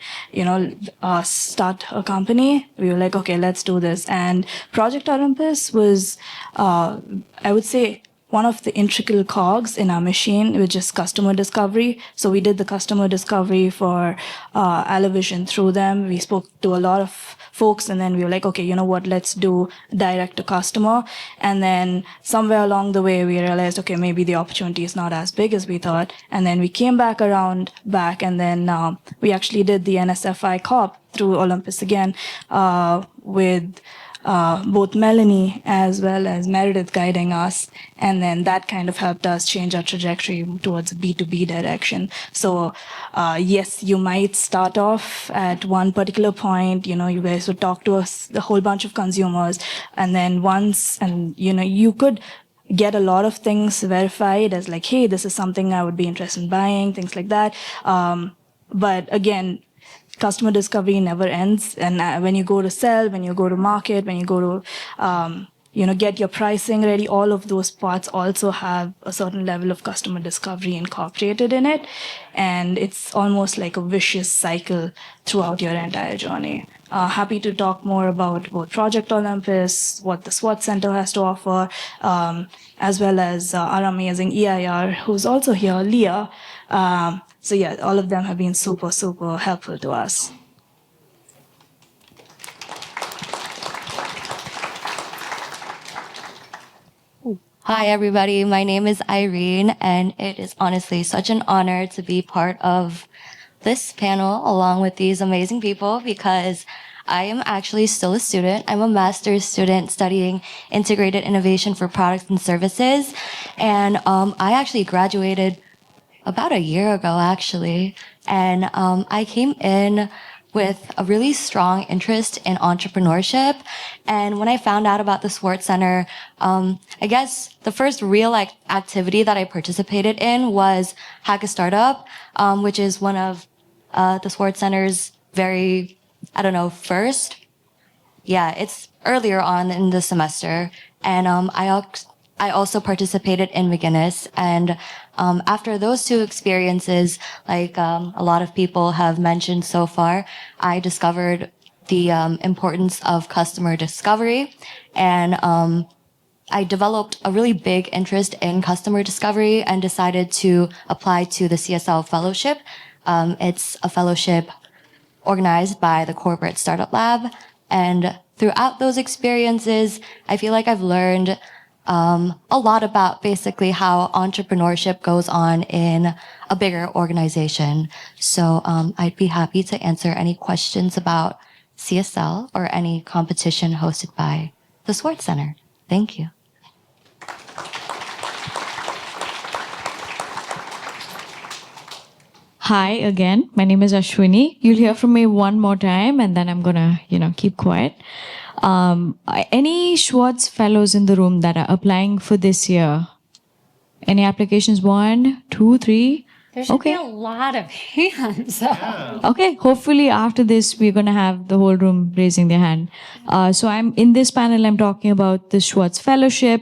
start a company, we were like, okay, let's do this. And Project Olympus was I would say one of the integral cogs in our machine, which is customer discovery. So we did the customer discovery for Allovision through them. We spoke to a lot of folks, and then we were like, okay, you know what, let's do direct to customer. And then somewhere along the way, we realized, okay, maybe the opportunity is not as big as we thought. And then we came back, and then we actually did the NSFI Corp through Olympus again, with both Melanie as well as Meredith guiding us. And then that kind of helped us change our trajectory towards a B2B direction. So yes, you might start off at one particular point, you guys would talk to us, a whole bunch of consumers. And then you could get a lot of things verified as like, hey, this is something I would be interested in buying, things like that. But again, customer discovery never ends. And when you go to sell, when you go to market, when you go to, get your pricing ready, all of those parts also have a certain level of customer discovery incorporated in it. And it's almost like a vicious cycle throughout your entire journey. Happy to talk more about both Project Olympus, what the Swartz Center has to offer, as well as our amazing EIR, who's also here, Leah. So yeah, all of them have been super, super helpful to us. Hi, everybody. My name is Irene, and it is honestly such an honor to be part of this panel along with these amazing people, because I am actually still a student. I'm a master's student studying integrated innovation for products and services. And I actually graduated about a year ago, actually. And I came in with a really strong interest in entrepreneurship. And when I found out about the Swartz Center, I guess the first real activity that I participated in was Hack a Startup, which is one of the Swartz Center's very, first. Yeah, it's earlier on in the semester. And I also participated in McGinnis. And after those two experiences, a lot of people have mentioned so far, I discovered the importance of customer discovery. And I developed a really big interest in customer discovery and decided to apply to the CSL Fellowship. It's a fellowship organized by the Corporate Startup Lab. And throughout those experiences, I feel like I've learned a lot about basically how entrepreneurship goes on in a bigger organization. So I'd be happy to answer any questions about CSL or any competition hosted by the Swartz Center. Thank you. Hi again. My name is Ashwini. You'll hear from me one more time and then I'm gonna, keep quiet. Any Swartz fellows in the room that are applying for this year? Any applications? 1, 2, 3? There should be a lot of hands. Okay, hopefully after this, we're going to have the whole room raising their hand. So I'm in this panel, I'm talking about the Swartz Fellowship.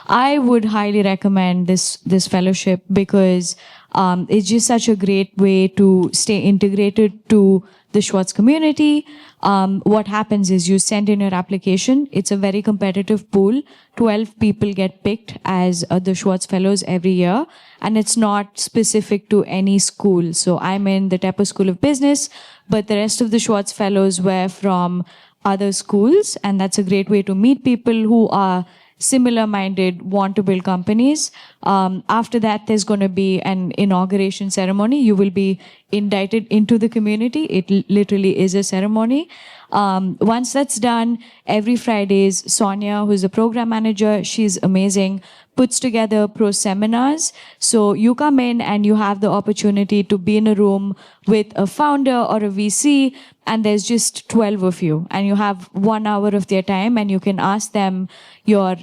I would highly recommend this fellowship because it's just such a great way to stay integrated to the Swartz community. What happens is you send in your application. It's a very competitive pool. 12 people get picked as the Swartz Fellows every year. And it's not specific to any school. So I'm in the Tepper School of Business, but the rest of the Swartz Fellows were from other schools. And that's a great way to meet people who are similar-minded, want to build companies. After that, there's going to be an inauguration ceremony. You will be indicted into the community. It literally is a ceremony. Once that's done, every Fridays, Sonia, who's the program manager, she's amazing, puts together pro seminars. So you come in and you have the opportunity to be in a room with a founder or a VC, and there's just 12 of you, and you have 1 hour of their time, and you can ask them your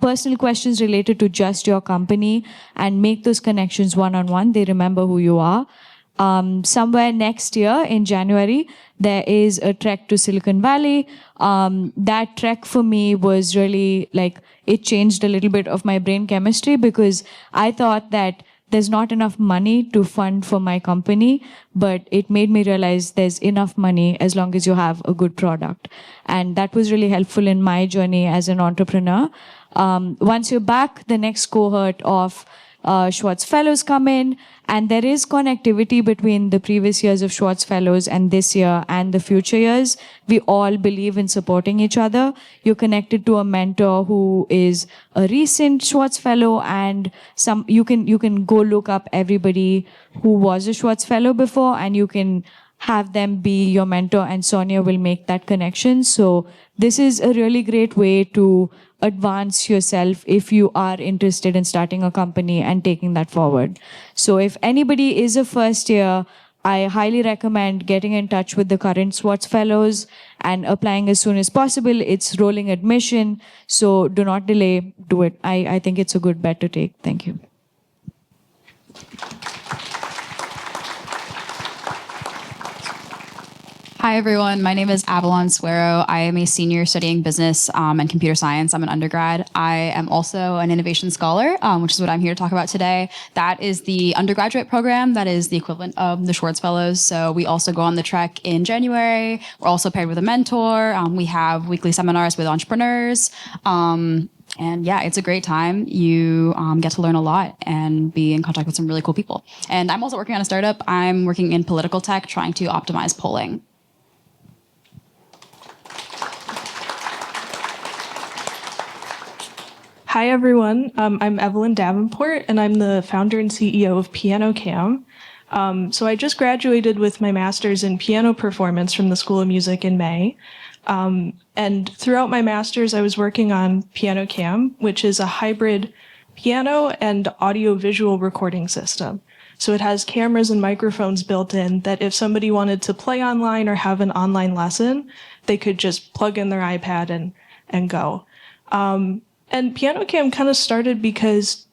personal questions related to just your company and make those connections one-on-one. They remember who you are. Somewhere next year in January, there is a trek to Silicon Valley. That trek for me was really it changed a little bit of my brain chemistry because I thought that there's not enough money to fund for my company, but it made me realize there's enough money as long as you have a good product. And that was really helpful in my journey as an entrepreneur. Once you're back, the next cohort of Swartz Fellows come in, and there is connectivity between the previous years of Swartz Fellows and this year and the future years. We all believe in supporting each other. You're connected to a mentor who is a recent Swartz Fellow, and you can go look up everybody who was a Swartz Fellow before, and you can have them be your mentor, and Sonia will make that connection. So this is a really great way to advance yourself if you are interested in starting a company and taking that forward. So if anybody is a first year, I highly recommend getting in touch with the current Swartz Fellows and applying as soon as possible. It's rolling admission, so do not delay, do it. I think it's a good bet to take. Thank you. Hi, everyone. My name is Avalon Suero. I am a senior studying business and computer science. I'm an undergrad. I am also an innovation scholar, which is what I'm here to talk about today. That is the undergraduate program. That is the equivalent of the Swartz Fellows. So we also go on the trek in January. We're also paired with a mentor. We have weekly seminars with entrepreneurs. And yeah, it's a great time. You get to learn a lot and be in contact with some really cool people. And I'm also working on a startup. I'm working in political tech, trying to optimize polling. Hi, everyone. I'm Evelyn Davenport, and I'm the founder and CEO of Piano Cam. So I just graduated with my master's in piano performance from the School of Music in May. And throughout my master's, I was working on Piano Cam, which is a hybrid piano and audio-visual recording system. So it has cameras and microphones built in that if somebody wanted to play online or have an online lesson, they could just plug in their iPad and go. And Piano Cam kind of started because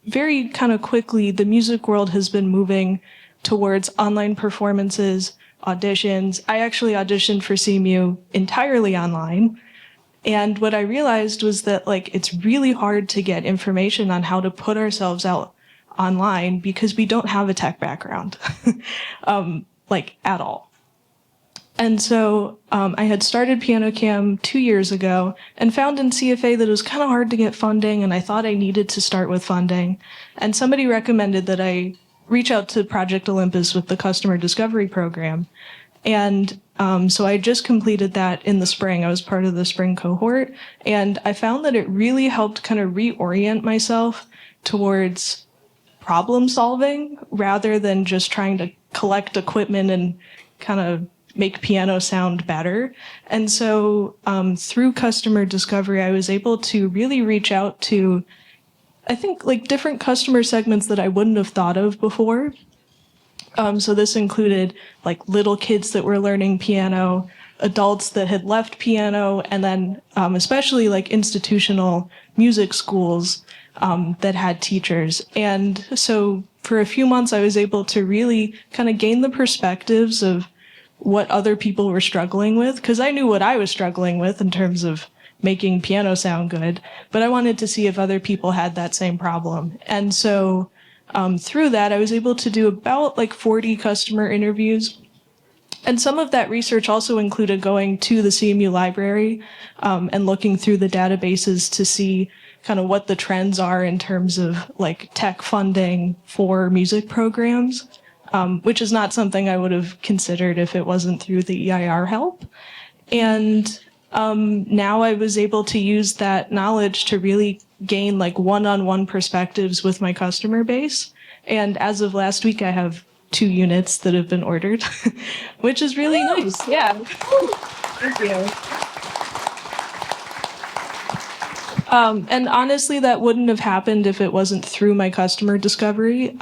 very kind of quickly, the music world has been moving towards online performances, auditions. I actually auditioned for CMU entirely online. And what I realized was that like it's really hard to get information on how to put ourselves out online because we don't have a tech background, like at all. And so I had started Piano Cam 2 years ago and found in CFA that it was kind of hard to get funding, and I thought I needed to start with funding. And somebody recommended that I reach out to Project Olympus with the customer discovery program. And so I just completed that in the spring. I was part of the spring cohort, and I found that it really helped kind of reorient myself towards problem solving rather than just trying to collect equipment and kind of make piano sound better. And so through customer discovery, I was able to really reach out to, I think, like different customer segments that I wouldn't have thought of before. So this included like little kids that were learning piano, adults that had left piano, and then especially like institutional music schools that had teachers. And so for a few months, I was able to really kind of gain the perspectives of what other people were struggling with, because I knew what I was struggling with in terms of making piano sound good, but I wanted to see if other people had that same problem. And so through that, I was able to do about like 40 customer interviews. And some of that research also included going to the CMU library and looking through the databases to see kind of what the trends are in terms of like tech funding for music programs, which is not something I would have considered if it wasn't through the EIR help. And now I was able to use that knowledge to really gain like one-on-one perspectives with my customer base. And as of last week, I have 2 units that have been ordered, which is really nice. Yeah. Thank you. And honestly, that wouldn't have happened if it wasn't through my customer discovery.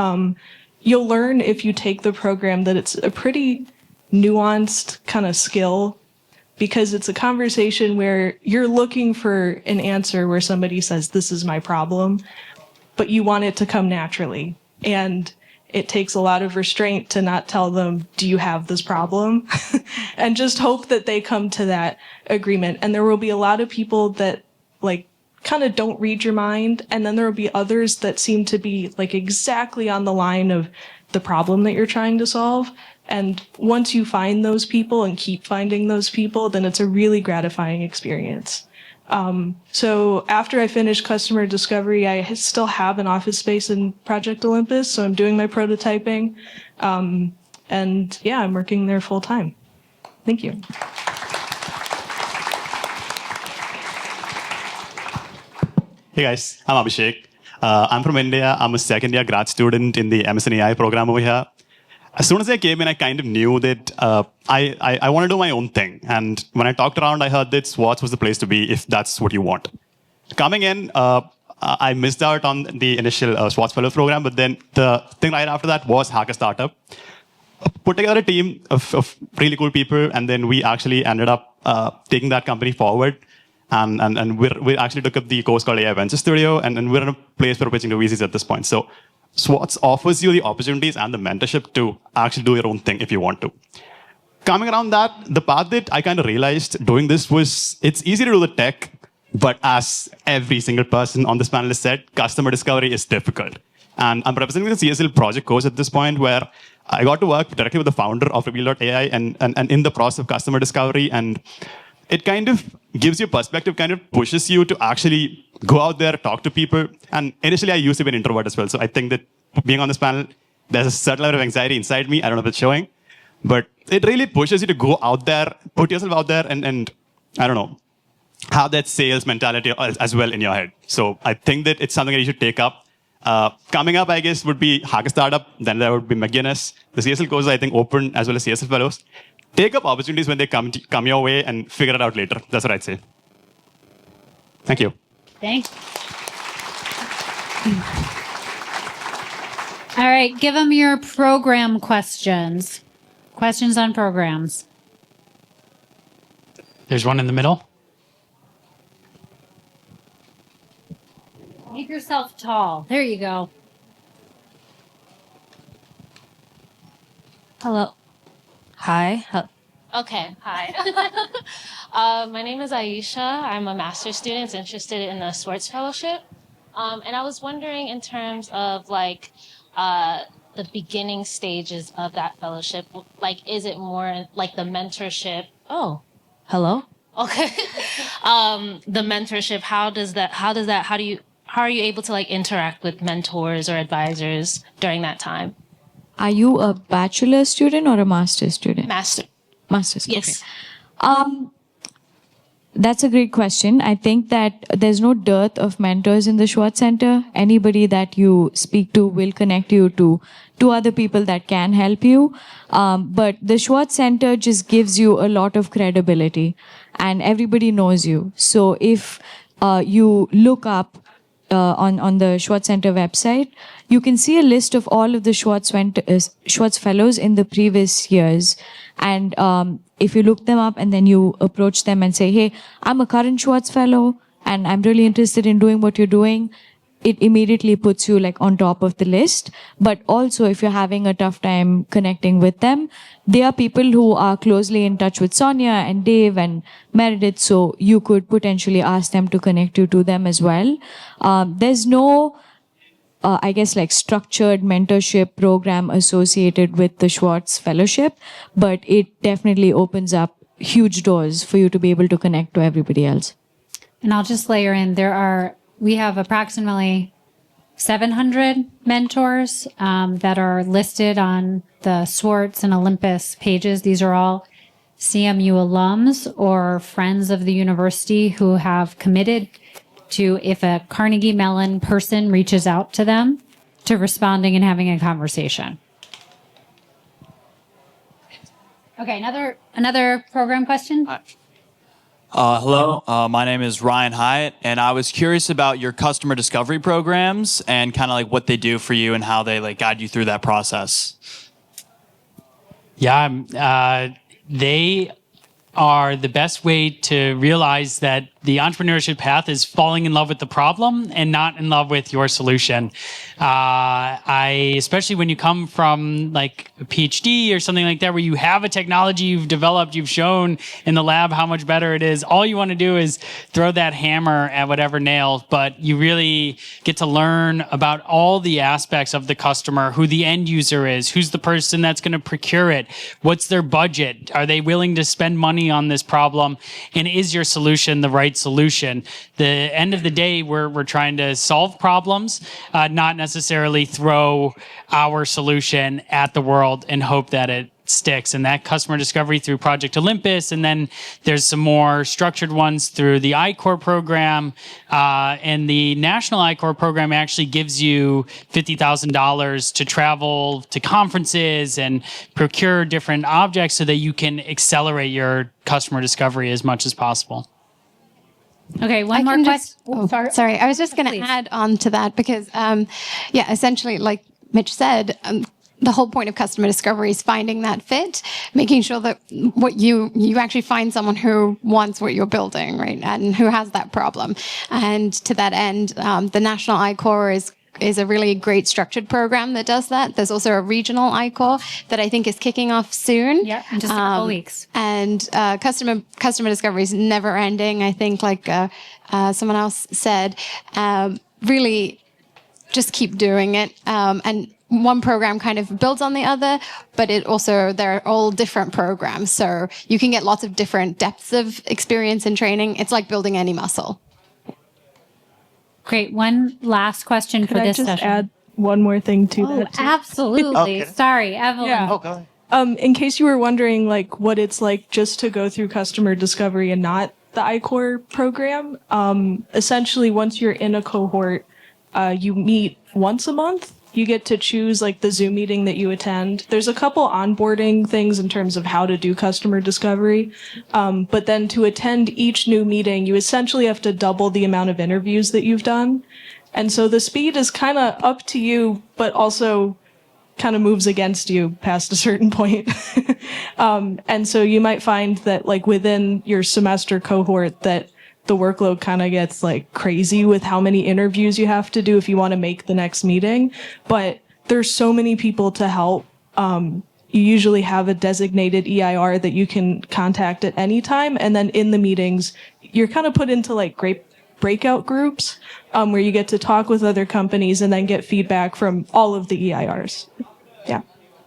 You'll learn if you take the program that it's a pretty nuanced kind of skill, because it's a conversation where you're looking for an answer where somebody says, this is my problem, but you want it to come naturally. And it takes a lot of restraint to not tell them, do you have this problem? And just hope that they come to that agreement. And there will be a lot of people that like kind of don't read your mind. And then there will be others that seem to be like exactly on the line of the problem that you're trying to solve. And once you find those people and keep finding those people, then it's a really gratifying experience. So after I finish customer discovery, I still have an office space in Project Olympus. So I'm doing my prototyping. And yeah, I'm working there full time. Thank you. Hey guys, I'm Abhishek. I'm from India. I'm a second year grad student in the MSc AI program over here. As soon as I came in, I kind of knew that I want to do my own thing. And when I talked around, I heard that Swartz was the place to be if that's what you want. Coming in, I missed out on the initial Swartz Fellows program, but then the thing right after that was Hack a Startup. Put together a team of really cool people, and then we actually ended up taking that company forward. And we actually took up the course called AI Venture Studio, and we're in a place where we're pitching to VCs at this point. So Swartz offers you the opportunities and the mentorship to actually do your own thing if you want to. Coming around that, the path that I kind of realized doing this was, it's easy to do the tech, but as every single person on this panel has said, customer discovery is difficult. And I'm representing the CSL project course at this point, where I got to work directly with the founder of Reveal.ai and in the process of customer discovery. And it kind of gives you perspective, kind of pushes you to actually go out there, talk to people. And initially, I used to be an introvert as well. So I think that being on this panel, there's a certain level of anxiety inside me. I don't know if it's showing. But it really pushes you to go out there, put yourself out there, and I don't know, have that sales mentality as well in your head. So I think that it's something that you should take up. Coming up, I guess, would be Hack a Startup. Then there would be McGuinness. The CSL courses, I think, open as well as CSL fellows. Take up opportunities when they come your way and figure it out later. That's what I'd say. Thank you. Thanks. All right, give them your program questions. Questions on programs. There's one in the middle. Make yourself tall. There you go. Hello. Hi. Okay. Hi. My name is Aisha. I'm a master's student interested in the Swartz Fellowship. And I was wondering in terms of like the beginning stages of that fellowship, like is it more like the mentorship? Oh, hello. Okay. The mentorship, how are you able to like interact with mentors or advisors during that time? Are you a bachelor student or a master's student? Master's. Yes. Okay. That's a great question. I think that there's no dearth of mentors in the Swartz Center. Anybody that you speak to will connect you to two other people that can help you. But the Swartz Center just gives you a lot of credibility and everybody knows you. So if you look up on the Swartz Center website, you can see a list of all of the Swartz Fellows in the previous years. And if you look them up and then you approach them and say, hey, I'm a current Swartz Fellow and I'm really interested in doing what you're doing, it immediately puts you like on top of the list. But also if you're having a tough time connecting with them, they are people who are closely in touch with Sonia and Dave and Meredith. So you could potentially ask them to connect you to them as well. There's no, I guess like structured mentorship program associated with the Swartz Fellowship, but it definitely opens up huge doors for you to be able to connect to everybody else. And I'll just layer in, we have approximately 700 mentors that are listed on the Swartz and Olympus pages. These are all CMU alums or friends of the university who have committed to, if a Carnegie Mellon person reaches out to them, to responding and having a conversation. Okay, another program question? Hello, my name is Ryan Hyatt, and I was curious about your customer discovery programs and kind of like what they do for you and how they like guide you through that process. Yeah, they are the best way to realize that the entrepreneurship path is falling in love with the problem and not in love with your solution. Especially when you come from like a PhD or something like that, where you have a technology you've developed, you've shown in the lab how much better it is. All you want to do is throw that hammer at whatever nails, but you really get to learn about all the aspects of the customer, who the end user is, who's the person that's going to procure it, what's their budget, are they willing to spend money on this problem, and is your solution the right solution? The end of the day, we're trying to solve problems, not necessarily throw our solution at the world and hope that it sticks. And that customer discovery through Project Olympus, and then there's some more structured ones through the I-Corps program, and the National I-Corps program actually gives you $50,000 to travel to conferences and procure different objects so that you can accelerate your customer discovery as much as possible. Okay, one more question. Sorry, I was just going to add on to that because, essentially, like Mitch said, the whole point of customer discovery is finding that fit, making sure that what you actually find someone who wants what you're building, right, and who has that problem. And to that end, the National I-Corps is a really great structured program that does that. There's also a regional I-Corps that I think is kicking off soon. Yeah, in just a couple weeks. And customer discovery is never ending. I think, like someone else said, really just keep doing it. And one program kind of builds on the other, but they're all different programs. So you can get lots of different depths of experience and training. It's like building any muscle. Great. One last question for this session. Could I just add one more thing to that? Absolutely. Okay. Sorry, Evelyn. Yeah. Oh, go ahead. In case you were wondering, like, what it's like just to go through customer discovery and not the I-Corps program, essentially, once you're in a cohort, you meet once a month. You get to choose like the Zoom meeting that you attend. There's a couple onboarding things in terms of how to do customer discovery. But then to attend each new meeting, you essentially have to double the amount of interviews that you've done. And so the speed is kind of up to you, but also kind of moves against you past a certain point. And so you might find that like within your semester cohort that the workload kind of gets like crazy with how many interviews you have to do if you want to make the next meeting. But there's so many people to help. You usually have a designated EIR that you can contact at any time. And then in the meetings, you're kind of put into like great breakout groups where you get to talk with other companies and then get feedback from all of the EIRs. Yeah.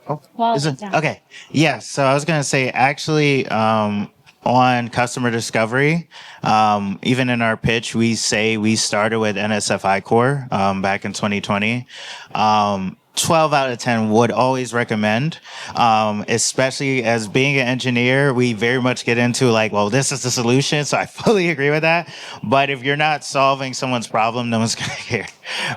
Okay. Yeah. So I was going to say, actually, on customer discovery, even in our pitch, we say we started with NSFI Core back in 2020. 12 out of 10 would always recommend, especially as being an engineer, we very much get into like, well, this is the solution. So I fully agree with that. But if you're not solving someone's problem, no one's going to care,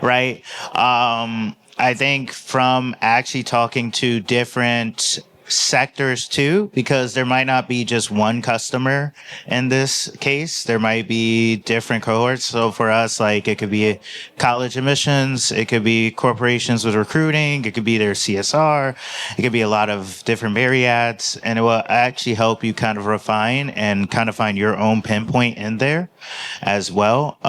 right? I think from actually talking to different sectors too, because there might not be just one customer in this case. There might be different cohorts. So for us, like it could be college admissions, it could be corporations with recruiting, it could be their CSR, it could be a lot of different myriads, and it will actually help you kind of refine and kind of find your own pinpoint in there as well.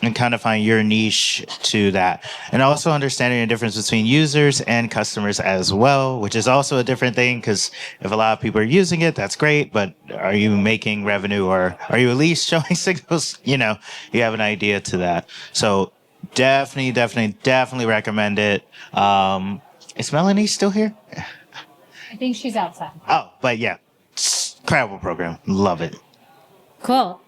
And kind of find your niche to that. And also understanding the difference between users and customers as well, which is also a different thing, because if a lot of people are using it, that's great, but are you making revenue, or are you at least showing signals? You know, you have an idea to that. So definitely recommend it. Is Melanie still here? I think she's outside. Oh, but yeah, incredible program. Love it. Cool.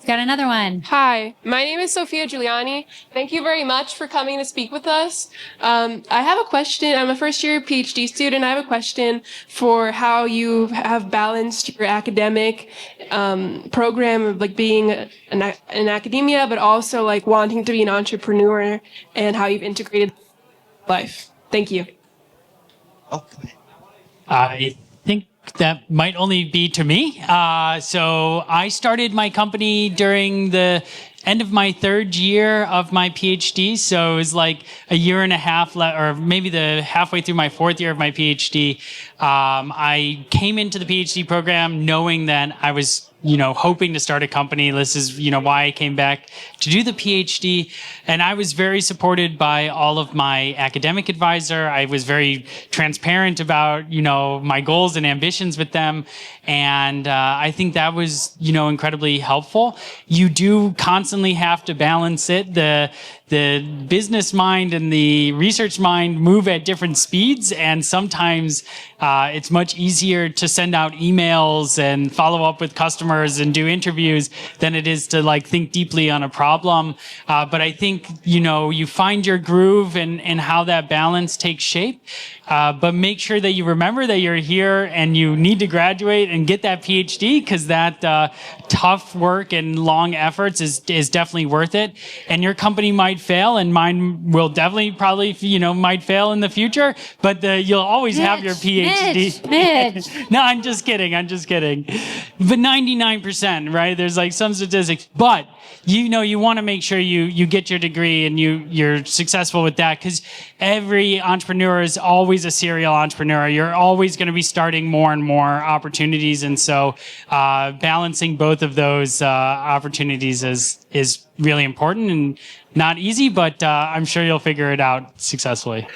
Got another one. Hi, my name is Sophia Giuliani. Thank you very much for coming to speak with us. I have a question. I'm a first year PhD student. I have a question for how you have balanced your academic program of like being in academia, but also like wanting to be an entrepreneur, and how you've integrated life. Thank you. I think that might only be to me. So I started my company during the end of my third year of my PhD. So it was like a year and a half, or maybe the halfway through my fourth year of my PhD. I came into the PhD program knowing that I was, hoping to start a company. This is, why I came back to do the PhD. And I was very supported by all of my academic advisor. I was very transparent about, my goals and ambitions with them. And I think that was, incredibly helpful. You do constantly have to balance it. The business mind and the research mind move at different speeds, and sometimes it's much easier to send out emails and follow up with customers and do interviews than it is to like think deeply on a problem. But I think you find your groove and how that balance takes shape. But make sure that you remember that you're here and you need to graduate and get that PhD, because that tough work and long efforts is definitely worth it. And your company might fail, and mine will definitely probably might fail in the future, but you'll always have your PhD. Mitch. No, I'm just kidding. But 99%, right? There's like some statistics, but you want to make sure you get your degree and you're successful with that, because every entrepreneur is always a serial entrepreneur. You're always going to be starting more and more opportunities, and so balancing both of those opportunities is really important and not easy, but I'm sure you'll figure it out successfully.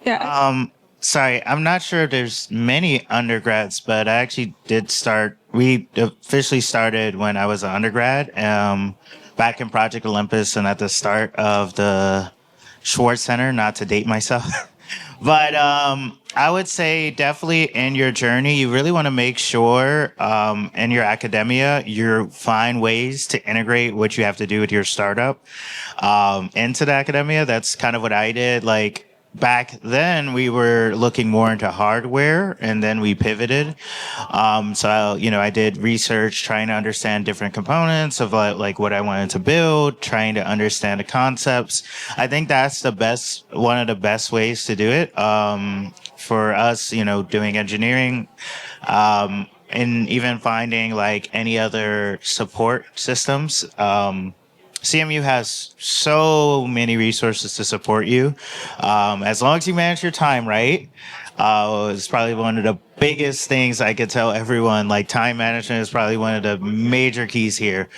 Yeah. Sorry, I'm not sure if there's many undergrads, but I actually did start. We officially started when I was an undergrad, back in Project Olympus and at the start of the Swartz Center, not to date myself. But I would say definitely in your journey, you really want to make sure in your academia, you find ways to integrate what you have to do with your startup into the academia. That's kind of what I did. Like, back then we were looking more into hardware, and then we pivoted. I did research trying to understand different components of like what I wanted to build, trying to understand the concepts. I think that's one of the best ways to do it. For us, doing engineering, and even finding like any other support systems. CMU has so many resources to support you. As long as you manage your time right, it's probably one of the biggest things I could tell everyone. Like, time management is probably one of the major keys here.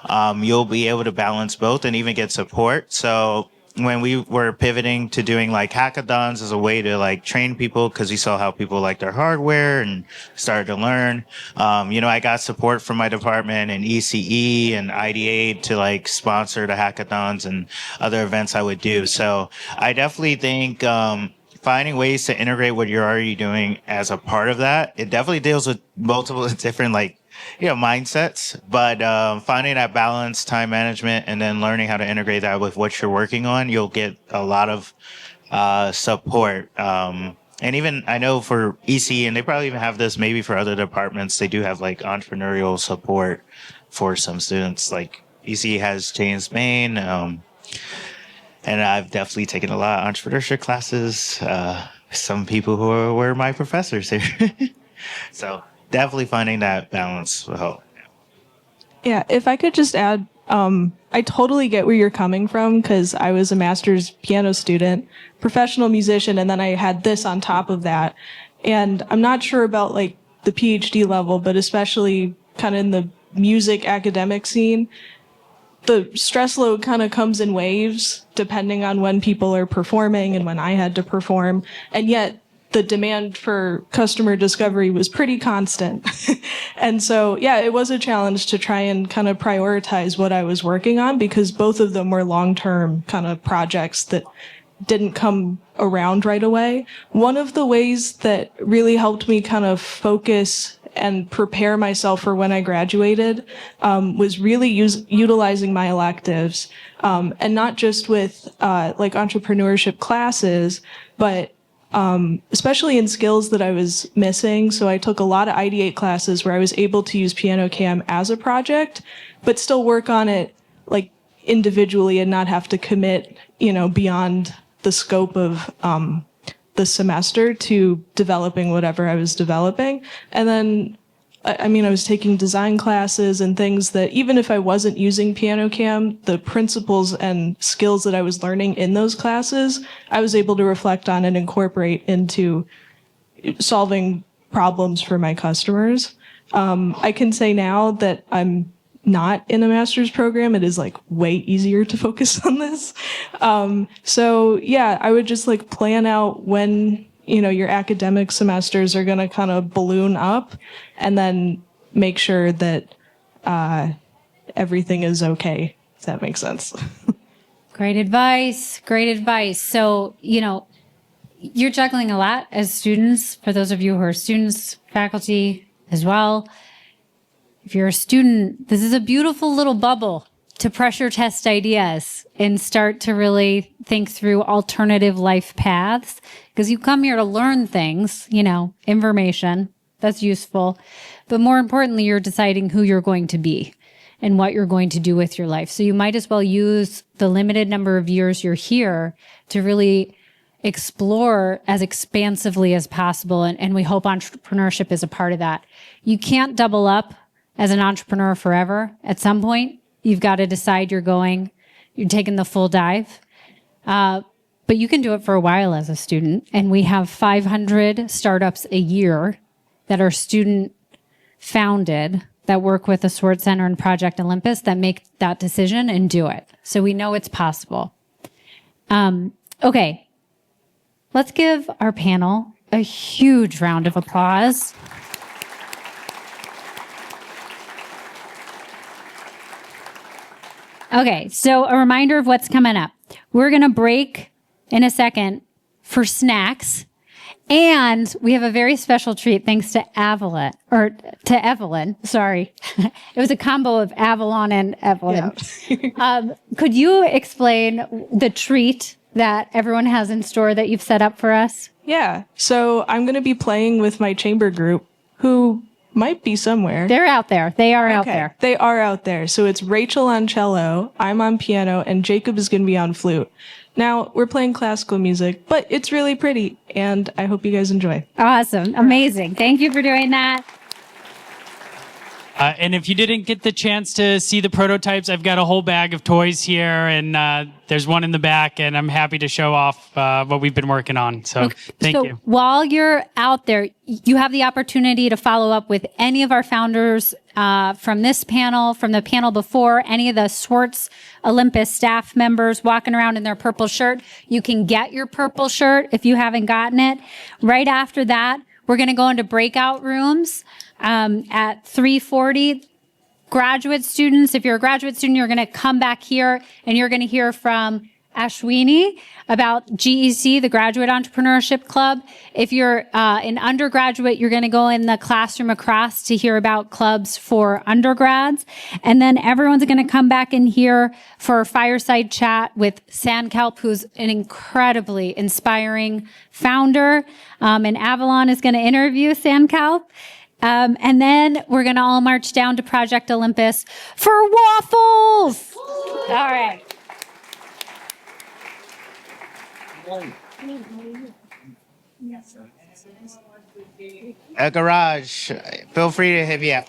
You'll be able to balance both and even get support. So when we were pivoting to doing like hackathons as a way to like train people, because we saw how people like their hardware and started to learn, I got support from my department and ECE and IDA to like sponsor the hackathons and other events I would do. So I definitely think finding ways to integrate what you're already doing as a part of that, it definitely deals with multiple different mindsets, but finding that balance, time management, and then learning how to integrate that with what you're working on, you'll get a lot of support. And even I know for EC, and they probably even have this maybe for other departments, they do have like entrepreneurial support for some students. Like EC has James Bain, and I've definitely taken a lot of entrepreneurship classes. Some people who were my professors here. So definitely finding that balance will help. Yeah, if I could just add, I totally get where you're coming from, because I was a master's piano student, professional musician, and then I had this on top of that. And I'm not sure about like the PhD level, but especially kind of in the music academic scene, the stress load kind of comes in waves depending on when people are performing and when I had to perform. And yet the demand for customer discovery was pretty constant. And so, yeah, it was a challenge to try and kind of prioritize what I was working on, because both of them were long-term kind of projects that didn't come around right away. One of the ways that really helped me kind of focus and prepare myself for when I graduated was really utilizing my electives, and not just with like entrepreneurship classes, but especially in skills that I was missing. So I took a lot of ID8 classes where I was able to use Piano Cam as a project, but still work on it like individually and not have to commit, beyond the scope of the semester to developing whatever I was developing. And then, I was taking design classes and things that even if I wasn't using Piano Cam, the principles and skills that I was learning in those classes, I was able to reflect on and incorporate into solving problems for my customers. I can say now that I'm not in a master's program, it is like way easier to focus on this. So yeah, I would just like plan out when, your academic semesters are going to kind of balloon up, and then make sure that everything is okay, if that makes sense. Great advice. Great advice. So, you're juggling a lot as students. For those of you who are students, faculty as well. If you're a student, this is a beautiful little bubble to pressure test ideas and start to really think through alternative life paths, because you come here to learn things, information that's useful. But more importantly, you're deciding who you're going to be and what you're going to do with your life. So you might as well use the limited number of years you're here to really explore as expansively as possible. And we hope entrepreneurship is a part of that. You can't double up as an entrepreneur forever. At some point, you've got to decide you're taking the full dive. But you can do it for a while as a student. And we have 500 startups a year that are student founded that work with the Swartz Center and Project Olympus that make that decision and do it. So we know it's possible. Okay. Let's give our panel a huge round of applause. Okay, so a reminder of what's coming up. We're going to break in a second for snacks. And we have a very special treat thanks to Evelyn. Sorry. It was a combo of Avalon and Evelyn. Yeah. Could you explain the treat that everyone has in store that you've set up for us? Yeah. So I'm going to be playing with my chamber group, who might be somewhere. They're out there. They are out there. They are out there. So it's Rachel on cello, I'm on piano, and Jacob is going to be on flute. Now, we're playing classical music, but it's really pretty, and I hope you guys enjoy. Awesome. Amazing. Thank you for doing that. And if you didn't get the chance to see the prototypes, I've got a whole bag of toys here, and there's one in the back, and I'm happy to show off what we've been working on. So thank you. While you're out there, you have the opportunity to follow up with any of our founders from this panel, from the panel before, any of the Swartz Olympus staff members walking around in their purple shirt. You can get your purple shirt if you haven't gotten it. Right after that, we're going to go into breakout rooms at 3:40. Graduate students, if you're a graduate student, you're going to come back here and you're going to hear from Ashwini about GEC, the Graduate Entrepreneurship Club. If you're an undergraduate, you're going to go in the classroom across to hear about clubs for undergrads. And then everyone's going to come back in here for a fireside chat with Sandkelp, who's an incredibly inspiring founder. And Avalon is going to interview Sandkelp. And then we're going to all march down to Project Olympus for waffles. All right. A garage. Feel free to hit me up.